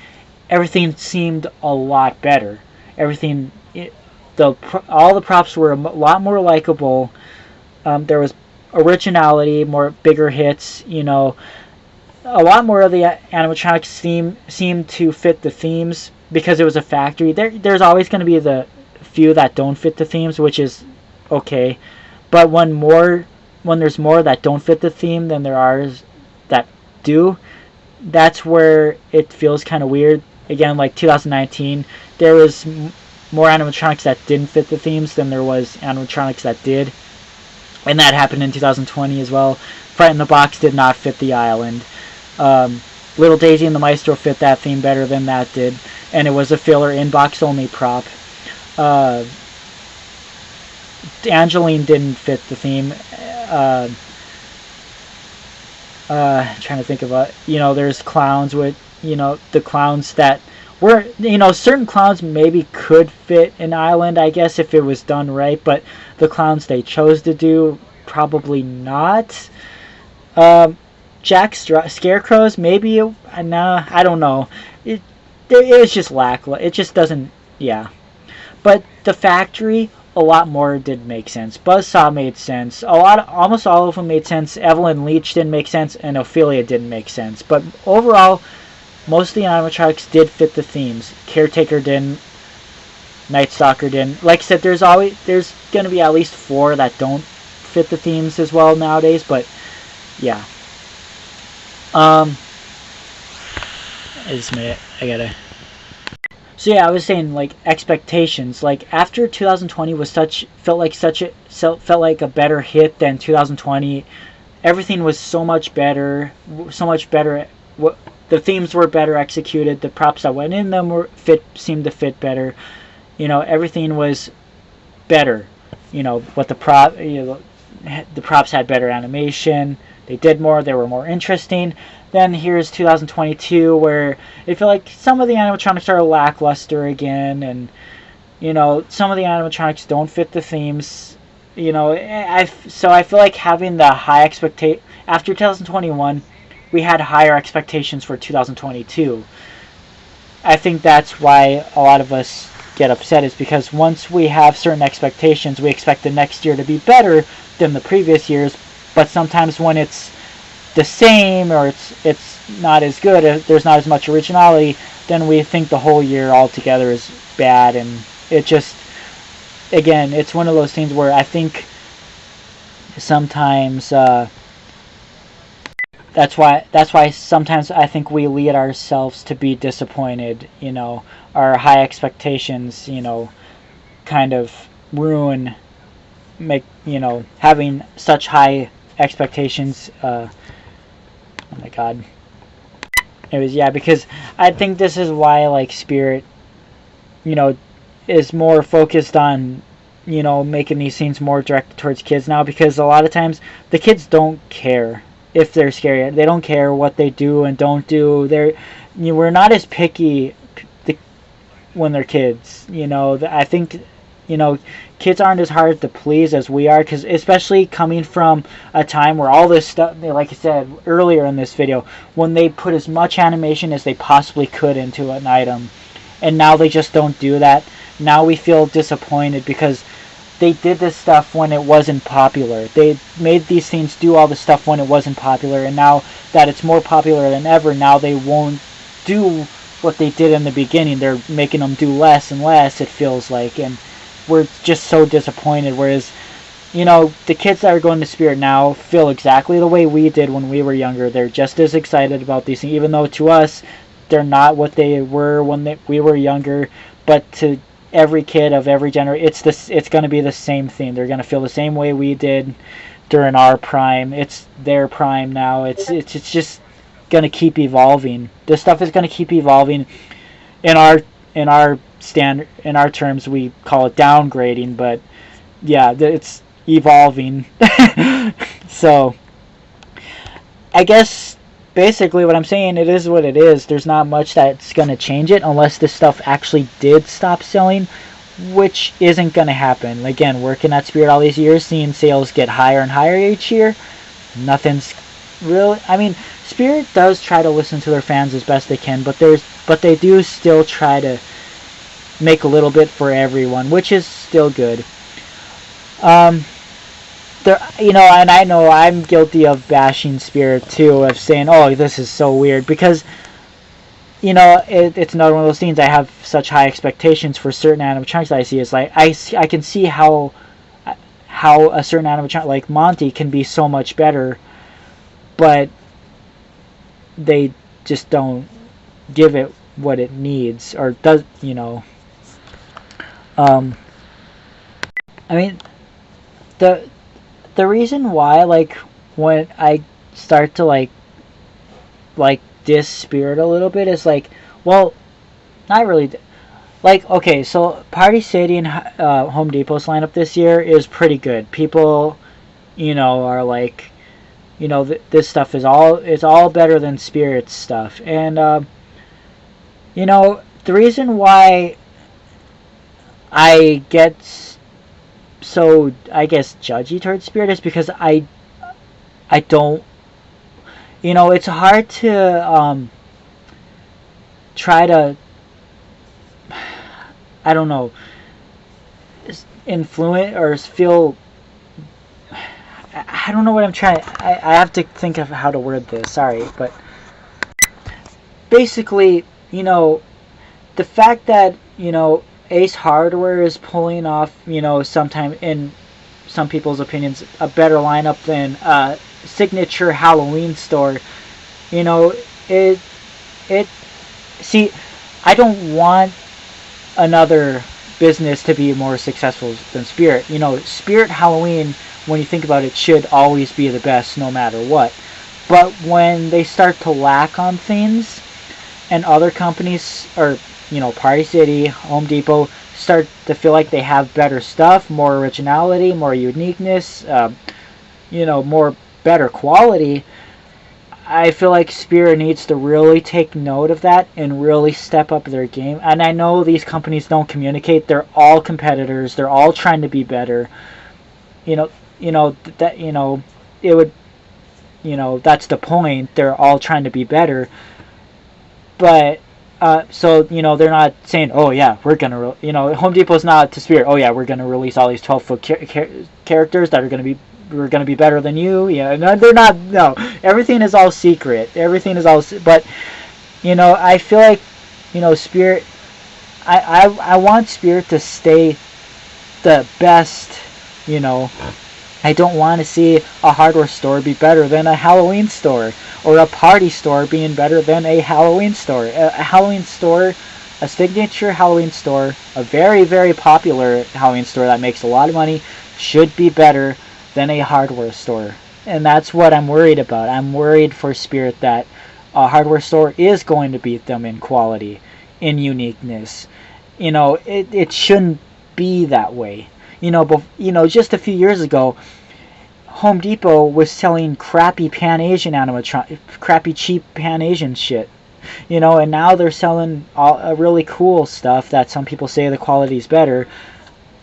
everything seemed a lot better. All the props were a lot more likable. There was originality, bigger hits. A lot more of the animatronics seemed to fit the themes because it was a factory. There's always going to be the few that don't fit the themes, which is okay. But when there's more that don't fit the theme than there are that do, that's where it feels kind of weird. Again, like 2019, there was more animatronics that didn't fit the themes than there was animatronics that did. And that happened in 2020 as well. Fright in the Box did not fit the island. Little Daisy and the Maestro fit that theme better than that did. And it was a filler in-box only prop. Angeline didn't fit the theme. Trying to think about, there's clowns with, the clowns that were, certain clowns maybe could fit an island, I guess, if it was done right, but the clowns they chose to do probably not. Scarecrows, maybe. Nah, I don't know. It's just lackluster. It just doesn't. Yeah. But the factory, a lot more did make sense. Buzzsaw made sense. Almost all of them made sense. Evelyn Leach didn't make sense, and Ophelia didn't make sense. But overall, most of the animatronics did fit the themes. Caretaker didn't. Night Stalker didn't. Like I said, there's gonna be at least 4 that don't fit the themes as well nowadays. But yeah. Just a minute. I gotta. So yeah, I was saying like expectations. Like after 2020 was felt like a better hit than 2020. Everything was so much better. The themes were better executed. The props that went in them seemed to fit better. Everything was better. What the props had better animation. They did more. They were more interesting. Then here's 2022, where I feel like some of the animatronics are lackluster again, and some of the animatronics don't fit the themes. So I feel like having the high expectation after 2021, we had higher expectations for 2022. I think that's why a lot of us get upset, is because once we have certain expectations, we expect the next year to be better than the previous years. But sometimes when it's the same, or it's not as good, there's not as much originality, then we think the whole year altogether is bad. And it just, again, it's one of those things where I think sometimes that's why sometimes I think we lead ourselves to be disappointed. Our high expectations, kind of having such high expectations. Oh my god. Because I think this is why like Spirit, is more focused on, making these scenes more directed towards kids now, because a lot of times the kids don't care if they're scary. They don't care what they do and don't do. We're not as picky when they're kids. I think kids aren't as hard to please as we are, because especially coming from a time where all this stuff, like I said earlier in this video, when they put as much animation as they possibly could into an item, and now they just don't do that. Now we feel disappointed because they did this stuff when it wasn't popular. They made these things do all this stuff when it wasn't popular, and now that it's more popular than ever, now they won't do what they did in the beginning. They're making them do less and less, it feels like, and we're just so disappointed. Whereas, the kids that are going to Spirit now feel exactly the way we did when we were younger. They're just as excited about these things, even though to us, they're not what they were when we were younger. But to every kid of every generation, it's going to be the same thing. They're going to feel the same way we did during our prime. It's their prime now. It's just going to keep evolving. This stuff is going to keep evolving. In our terms, we call it downgrading, but yeah, it's evolving. So I guess basically what I'm saying, it is what it is. There's not much that's going to change it unless this stuff actually did stop selling, which isn't going to happen. Again, working at Spirit all these years, seeing sales get higher and higher each year, nothing's really, Spirit does try to listen to their fans as best they can, but they do still try to make a little bit for everyone, which is still good. And I know I'm guilty of bashing Spirit too, of saying, "Oh, this is so weird," because it's another one of those things. I have such high expectations for certain animatronics that I see. It's like I can see how a certain animatronic like Monty can be so much better, but they just don't give it what it needs, or does. The reason why, like, when I start to like diss Spirit a little bit is like, well, not really. Like, okay, so Party City and Home Depot's lineup this year is pretty good. People, are like, this stuff is all better than Spirit's stuff, and the reason why I get so I guess judgy towards Spirit is because I don't, it's hard to try to, I don't know, influence or feel, I don't know what I'm trying, I have to think of how to word this, sorry, but basically, the fact that, Ace Hardware is pulling off, sometime in some people's opinions, a better lineup than Signature Halloween store, it see, I don't want another business to be more successful than Spirit. Spirit Halloween, when you think about it, should always be the best no matter what. But when they start to lack on things, and other companies, or Party City, Home Depot, start to feel like they have better stuff, more originality, more uniqueness, more better quality, I feel like Spirit needs to really take note of that and really step up their game. And I know these companies don't communicate. They're all competitors. They're all trying to be better. It would, that's the point. They're all trying to be better. But so they're not saying, oh yeah, we're gonna Home Depot's not to Spirit, oh yeah, we're gonna release all these 12-foot characters that are gonna be, we're gonna be better than you. No, they're not. No, everything is all secret. Everything is all. But I feel like Spirit. I want Spirit to stay the best. I don't want to see a hardware store be better than a Halloween store, or a party store being better than a Halloween store. A Halloween store, a signature Halloween store, a very, very popular Halloween store that makes a lot of money, should be better than a hardware store. And that's what I'm worried about. I'm worried for Spirit that a hardware store is going to beat them in quality, in uniqueness. It shouldn't be that way. Just a few years ago, Home Depot was selling crappy Pan-Asian animatronics, crappy cheap Pan-Asian shit. And now they're selling really cool stuff that some people say the quality's better.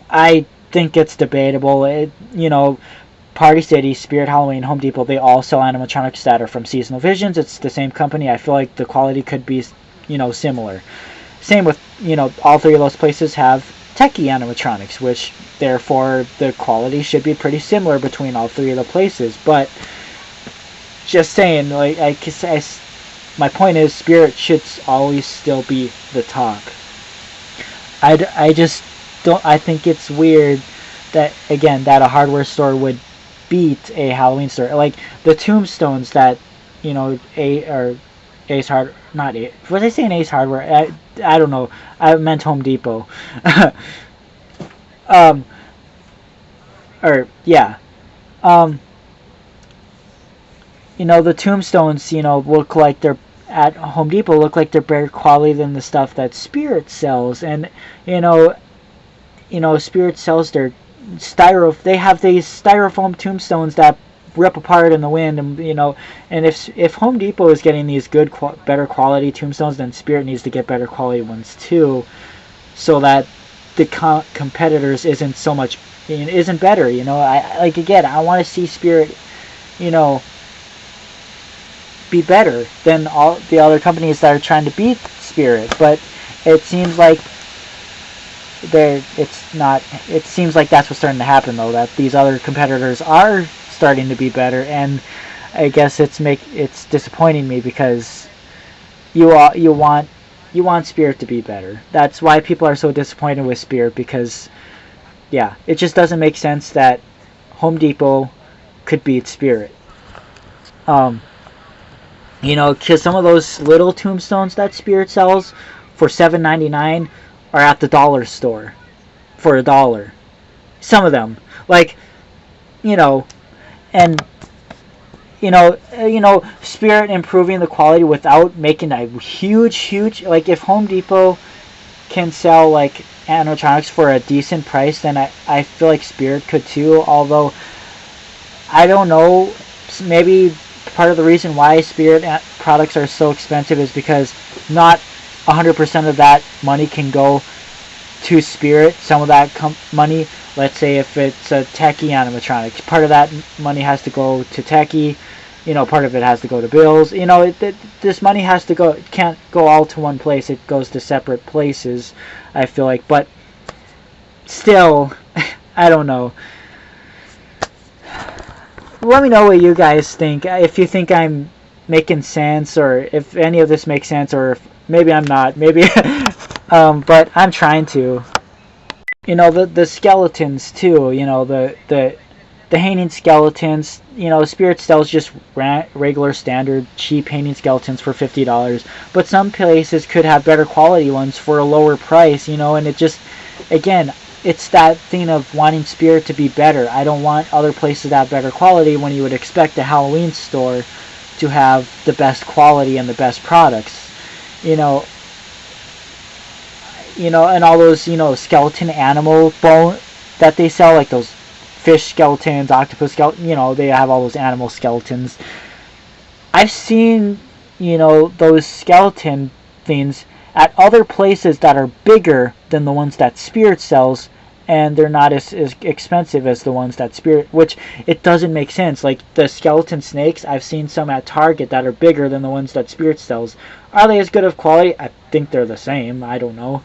I think it's debatable. Party City, Spirit Halloween, Home Depot, they all sell animatronics that are from Seasonal Visions. It's the same company. I feel like the quality could be, similar. Same with, all three of those places have techie animatronics, which therefore the quality should be pretty similar between all three of the places. But just saying, my point is, Spirit should always still be the top. I just don't. I think it's weird that a hardware store would beat a Halloween store. Like the tombstones that Ace Hard, not Ace. Was I saying Ace Hardware? I don't know. I meant Home Depot. The tombstones, look like they're at Home Depot, look like they're better quality than the stuff that Spirit sells. And Spirit sells their they have these styrofoam tombstones that rip apart in the wind, and and if Home Depot is getting these good better quality tombstones, then Spirit needs to get better quality ones too, so that the competitors isn't better. I want to see Spirit be better than all the other companies that are trying to beat Spirit, but it seems like it's not. It seems like that's what's starting to happen, though, that these other competitors are starting to be better, and I guess it's disappointing me, because you want Spirit to be better. That's why people are so disappointed with Spirit, because it just doesn't make sense that Home Depot could beat Spirit. Because some of those little tombstones that Spirit sells for $7.99 are at the dollar store for $1. Some of them, and Spirit improving the quality without making a huge, if Home Depot can sell animatronics for a decent price, then I feel like Spirit could too. Although I don't know, maybe part of the reason why Spirit products are so expensive is because not 100% of that money can go to Spirit. Some of that money Let's say if it's a techie animatronic, part of that money has to go to techie. Part of it has to go to bills. This money has to go. It can't go all to one place. It goes to separate places, I feel like. But still, I don't know. Let me know what you guys think. If you think I'm making sense, or if any of this makes sense, or if maybe I'm not. Maybe, but I'm trying to. The skeletons too. The hanging skeletons, Spirit sells just regular standard cheap hanging skeletons for $50, but some places could have better quality ones for a lower price, and it just, again, it's that thing of wanting Spirit to be better. I don't want other places to have better quality when you would expect a Halloween store to have the best quality and the best products, and all those, skeleton animal bone that they sell, like those fish skeletons, octopus skeleton, they have all those animal skeletons. I've seen, those skeleton things at other places that are bigger than the ones that Spirit sells, and they're not as expensive as the ones that Spirit, which it doesn't make sense. Like the skeleton snakes, I've seen some at Target that are bigger than the ones that Spirit sells. Are they as good of quality? I think they're the same. I don't know.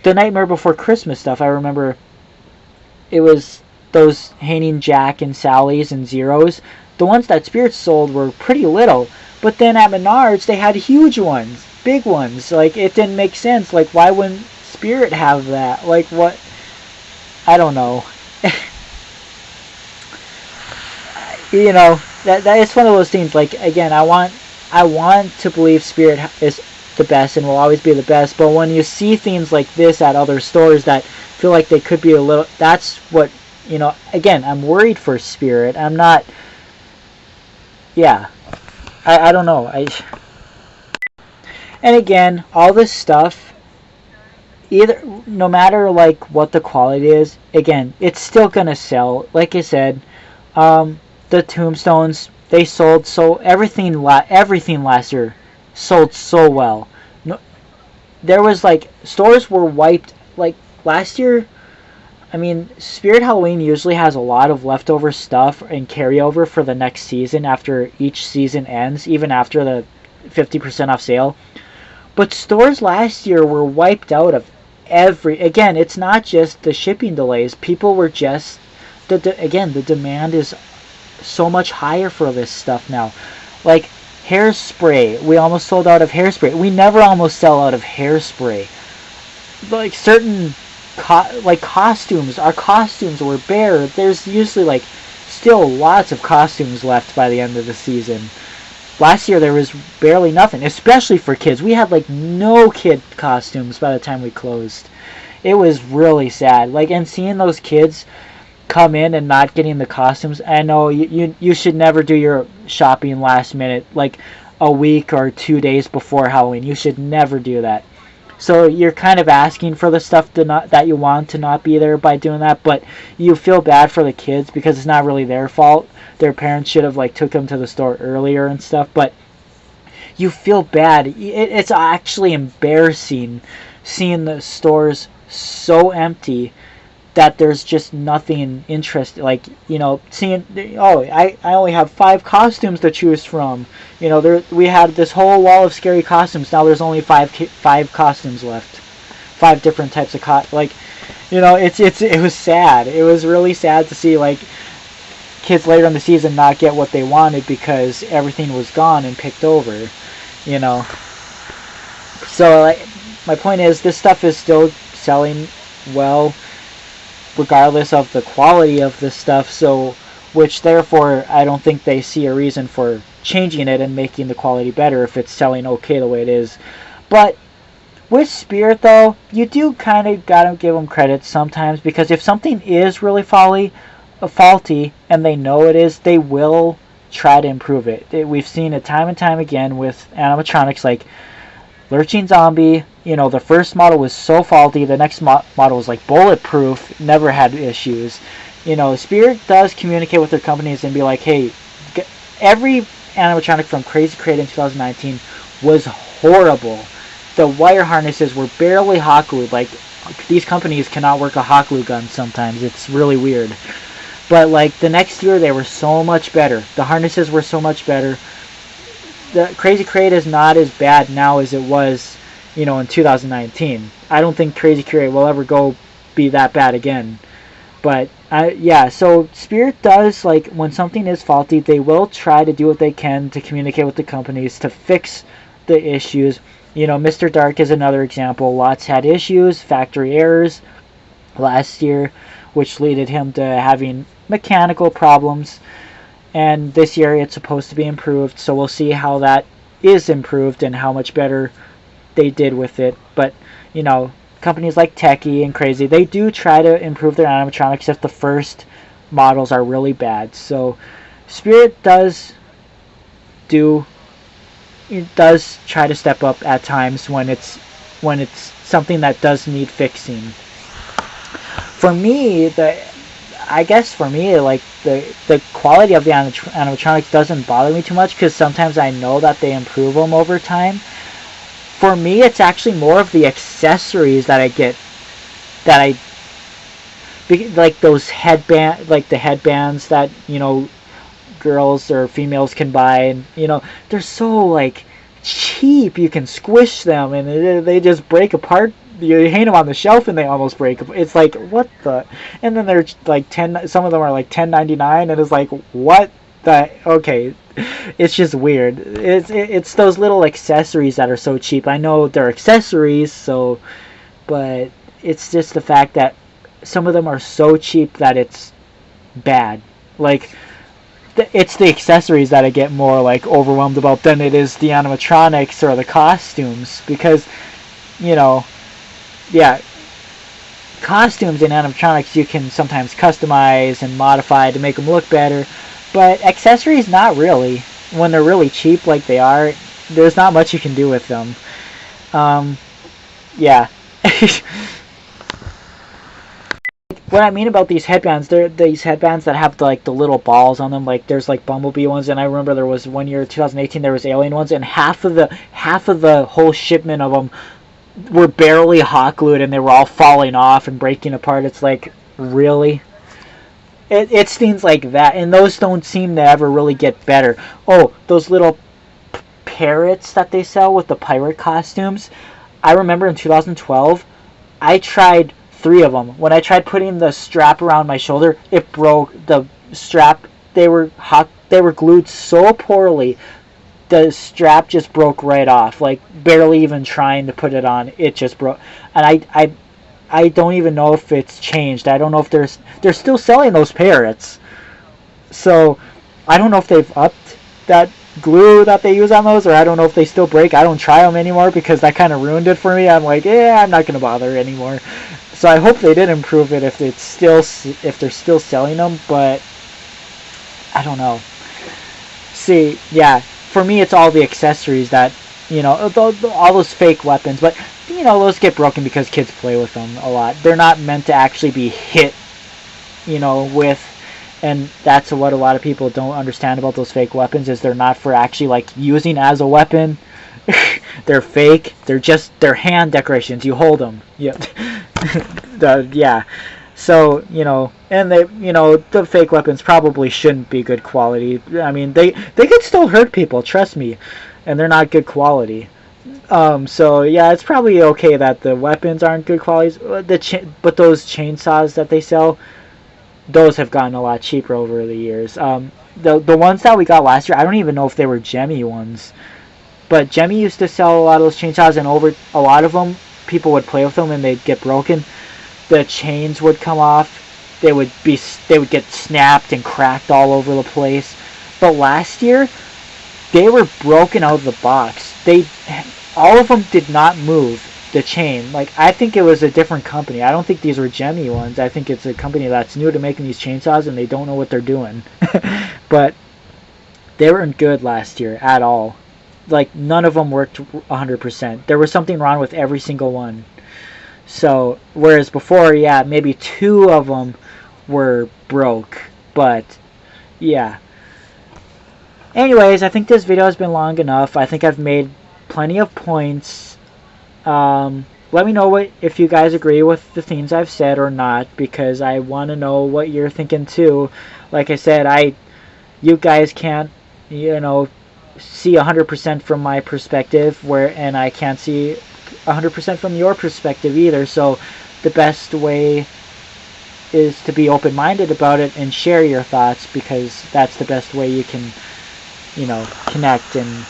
The Nightmare Before Christmas stuff, I remember it was those hanging Jack and Sally's and Zeros. The ones that Spirit sold were pretty little, but then at Menards they had huge ones, big ones. Like, it didn't make sense. Like, why wouldn't Spirit have that? Like, what? I don't know. That is one of those things. Like, again, I want to believe Spirit is the best and will always be the best, but when you see things like this at other stores that feel like they could be a little, that's what, again, I'm worried for Spirit. I'm not, I don't know. And again, all this stuff, no matter like what the quality is, again, it's still gonna sell. Like I said, the tombstones, they sold everything last year sold so well. No, there was like, stores were wiped like last year. I mean, Spirit Halloween usually has a lot of leftover stuff and carryover for the next season after each season ends, even after the 50% off sale. But stores last year were wiped out of again, it's not just the shipping delays. People were just, again, the demand is so much higher for this stuff now. Like, hairspray, we almost sold out of hairspray. We never almost sell out of hairspray. Like, certain costumes, our costumes were bare. There's usually like still lots of costumes left by the end of the season. Last year there was barely nothing, especially for kids. We had like no kid costumes by the time we closed. It was really sad. Like, and seeing those kids come in and not getting the costumes. I know you should never do your shopping last minute, like a week or 2 days before Halloween. You should never do that. So you're kind of asking for the stuff that you want to not be there by doing that, but you feel bad for the kids because it's not really their fault. Their parents should have like took them to the store earlier and stuff, but you feel bad. It's actually embarrassing seeing the stores so empty that there's just nothing interesting. Like, seeing, I only have 5 costumes to choose from. We had this whole wall of scary costumes. Now there's only five costumes left. 5 different types of it was sad. It was really sad to see like kids later in the season not get what they wanted because everything was gone and picked over. So my point is, this stuff is still selling well, regardless of the quality of this stuff, which therefore I don't think they see a reason for changing it and making the quality better if it's selling okay the way it is. But with Spirit though, you do kind of gotta give them credit sometimes, because if something is really faulty and they know it is, they will try to improve it. We've seen it time and time again with animatronics, like Lurching Zombie. The first model was so faulty, the next model was like bulletproof, never had issues. Spirit does communicate with their companies and be like, hey, every animatronic from Crazy Crate in 2019 was horrible. The wire harnesses were barely hot glued. Like, these companies cannot work a hot glue gun sometimes. It's really weird. But like the next year, they were so much better. The harnesses were so much better. The Crazy Crate is not as bad now as it was, you know, in 2019. I don't think Crazy Crate will ever go be that bad again. But yeah, so Spirit does, like, when something is faulty, they will try to do what they can to communicate with the companies to fix the issues. You know, Mr. Dark is another example. Lots had issues, factory errors last year, which led him to having mechanical problems. And this year it's supposed to be improved, so we'll see how that is improved and how much better they did with it. But, you know, companies like Techie and Crazy, they do try to improve their animatronics if the first models are really bad. So Spirit does try to step up at times when it's something that does need fixing. For me, like the quality of the animatronics doesn't bother me too much, because sometimes I know that they improve them over time. For me, it's actually more of the accessories that I get, like those like the headbands that, you know, girls or females can buy, and, you know, they're so like cheap. You can squish them and they just break apart. You hang them on the shelf and they almost break. It's like, what the? And then they're like some of them are like $10.99, and it's like, what the? Okay, it's just weird. It's those little accessories that are so cheap. I know they're accessories, so, but it's just the fact that some of them are so cheap that it's bad. Like, it's the accessories that I get more like overwhelmed about than it is the animatronics or the costumes, because, you know, yeah, costumes and animatronics you can sometimes customize and modify to make them look better, but accessories not really. When they're really cheap like they are, there's not much you can do with them. Yeah. What I mean about these headbands, they're these headbands that have the little balls on them. Like, there's like Bumblebee ones, and I remember there was one year, 2018, there was Alien ones, and half of the whole shipment of them were barely hot glued, and they were all falling off and breaking apart. It's like, really? It seems like that, and those don't seem to ever really get better. Oh, those little parrots that they sell with the pirate costumes. I remember in 2012, I tried 3 of them. When I tried putting the strap around my shoulder, it broke. The strap, they were glued so poorly, the strap just broke right off. Like, barely even trying to put it on, it just broke. And I don't even know if it's changed. I don't know if they're still selling those parrots. So I don't know if they've upped that glue that they use on those, or I don't know if they still break. I don't try them anymore because that kind of ruined it for me. I'm like, yeah, I'm not gonna bother anymore. So I hope they did improve it if they're still selling them, but I don't know. See, yeah, for me it's all the accessories that, you know, all those fake weapons, but, you know, those get broken because kids play with them a lot. They're not meant to actually be hit, you know, with, and that's what a lot of people don't understand about those fake weapons, is they're not for actually, like, using as a weapon. They're fake. They're hand decorations. You hold them. Yeah. Yeah. So, you know, and the fake weapons probably shouldn't be good quality. I mean, they could still hurt people, trust me, and they're not good quality. So yeah, it's probably okay that the weapons aren't good quality. But those chainsaws that they sell, those have gotten a lot cheaper over the years. The ones that we got last year, I don't even know if they were Gemmy ones. But Gemmy used to sell a lot of those chainsaws, and over a lot of them, people would play with them and they'd get broken. The chains would come off. They would get snapped and cracked all over the place. But last year, they were broken out of the box. All of them did not move the chain. Like, I think it was a different company. I don't think these were Gemmy ones. I think it's a company that's new to making these chainsaws and they don't know what they're doing. But they weren't good last year at all. Like, none of them worked 100%. There was something wrong with every single one. So, whereas before, yeah, maybe 2 of them were broke. But, yeah. Anyways, I think this video has been long enough. I think I've made plenty of points. let me know if you guys agree with the things I've said or not, because I want to know what you're thinking too. Like I said, you guys can't, see 100% from my perspective, and I can't see 100% from your perspective either. So the best way is to be open-minded about it and share your thoughts, because that's the best way you can, connect and,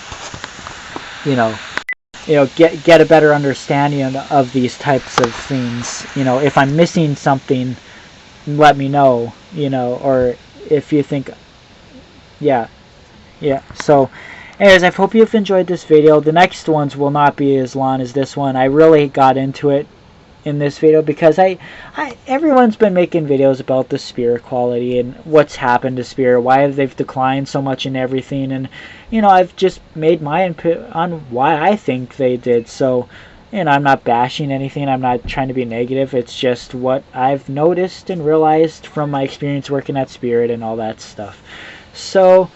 get a better understanding of these types of things. If I'm missing something, let me know, or if you think, yeah. So, anyways, I hope you've enjoyed this video. The next ones will not be as long as this one. I really got into it in this video because everyone's been making videos about the spirit quality and what's happened to spirit, why they've declined so much and everything, and I've just made my input on why I think they did. So I'm not bashing anything, I'm not trying to be negative, it's just what I've noticed and realized from my experience working at spirit and all that stuff. So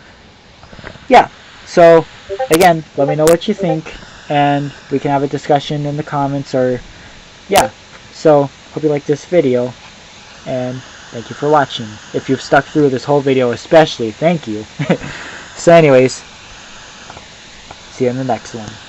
yeah, so again, let me know what you think and we can have a discussion in the comments, or yeah. So hope you like this video, and thank you for watching. If you've stuck through this whole video especially, thank you. So anyways, see you in the next one.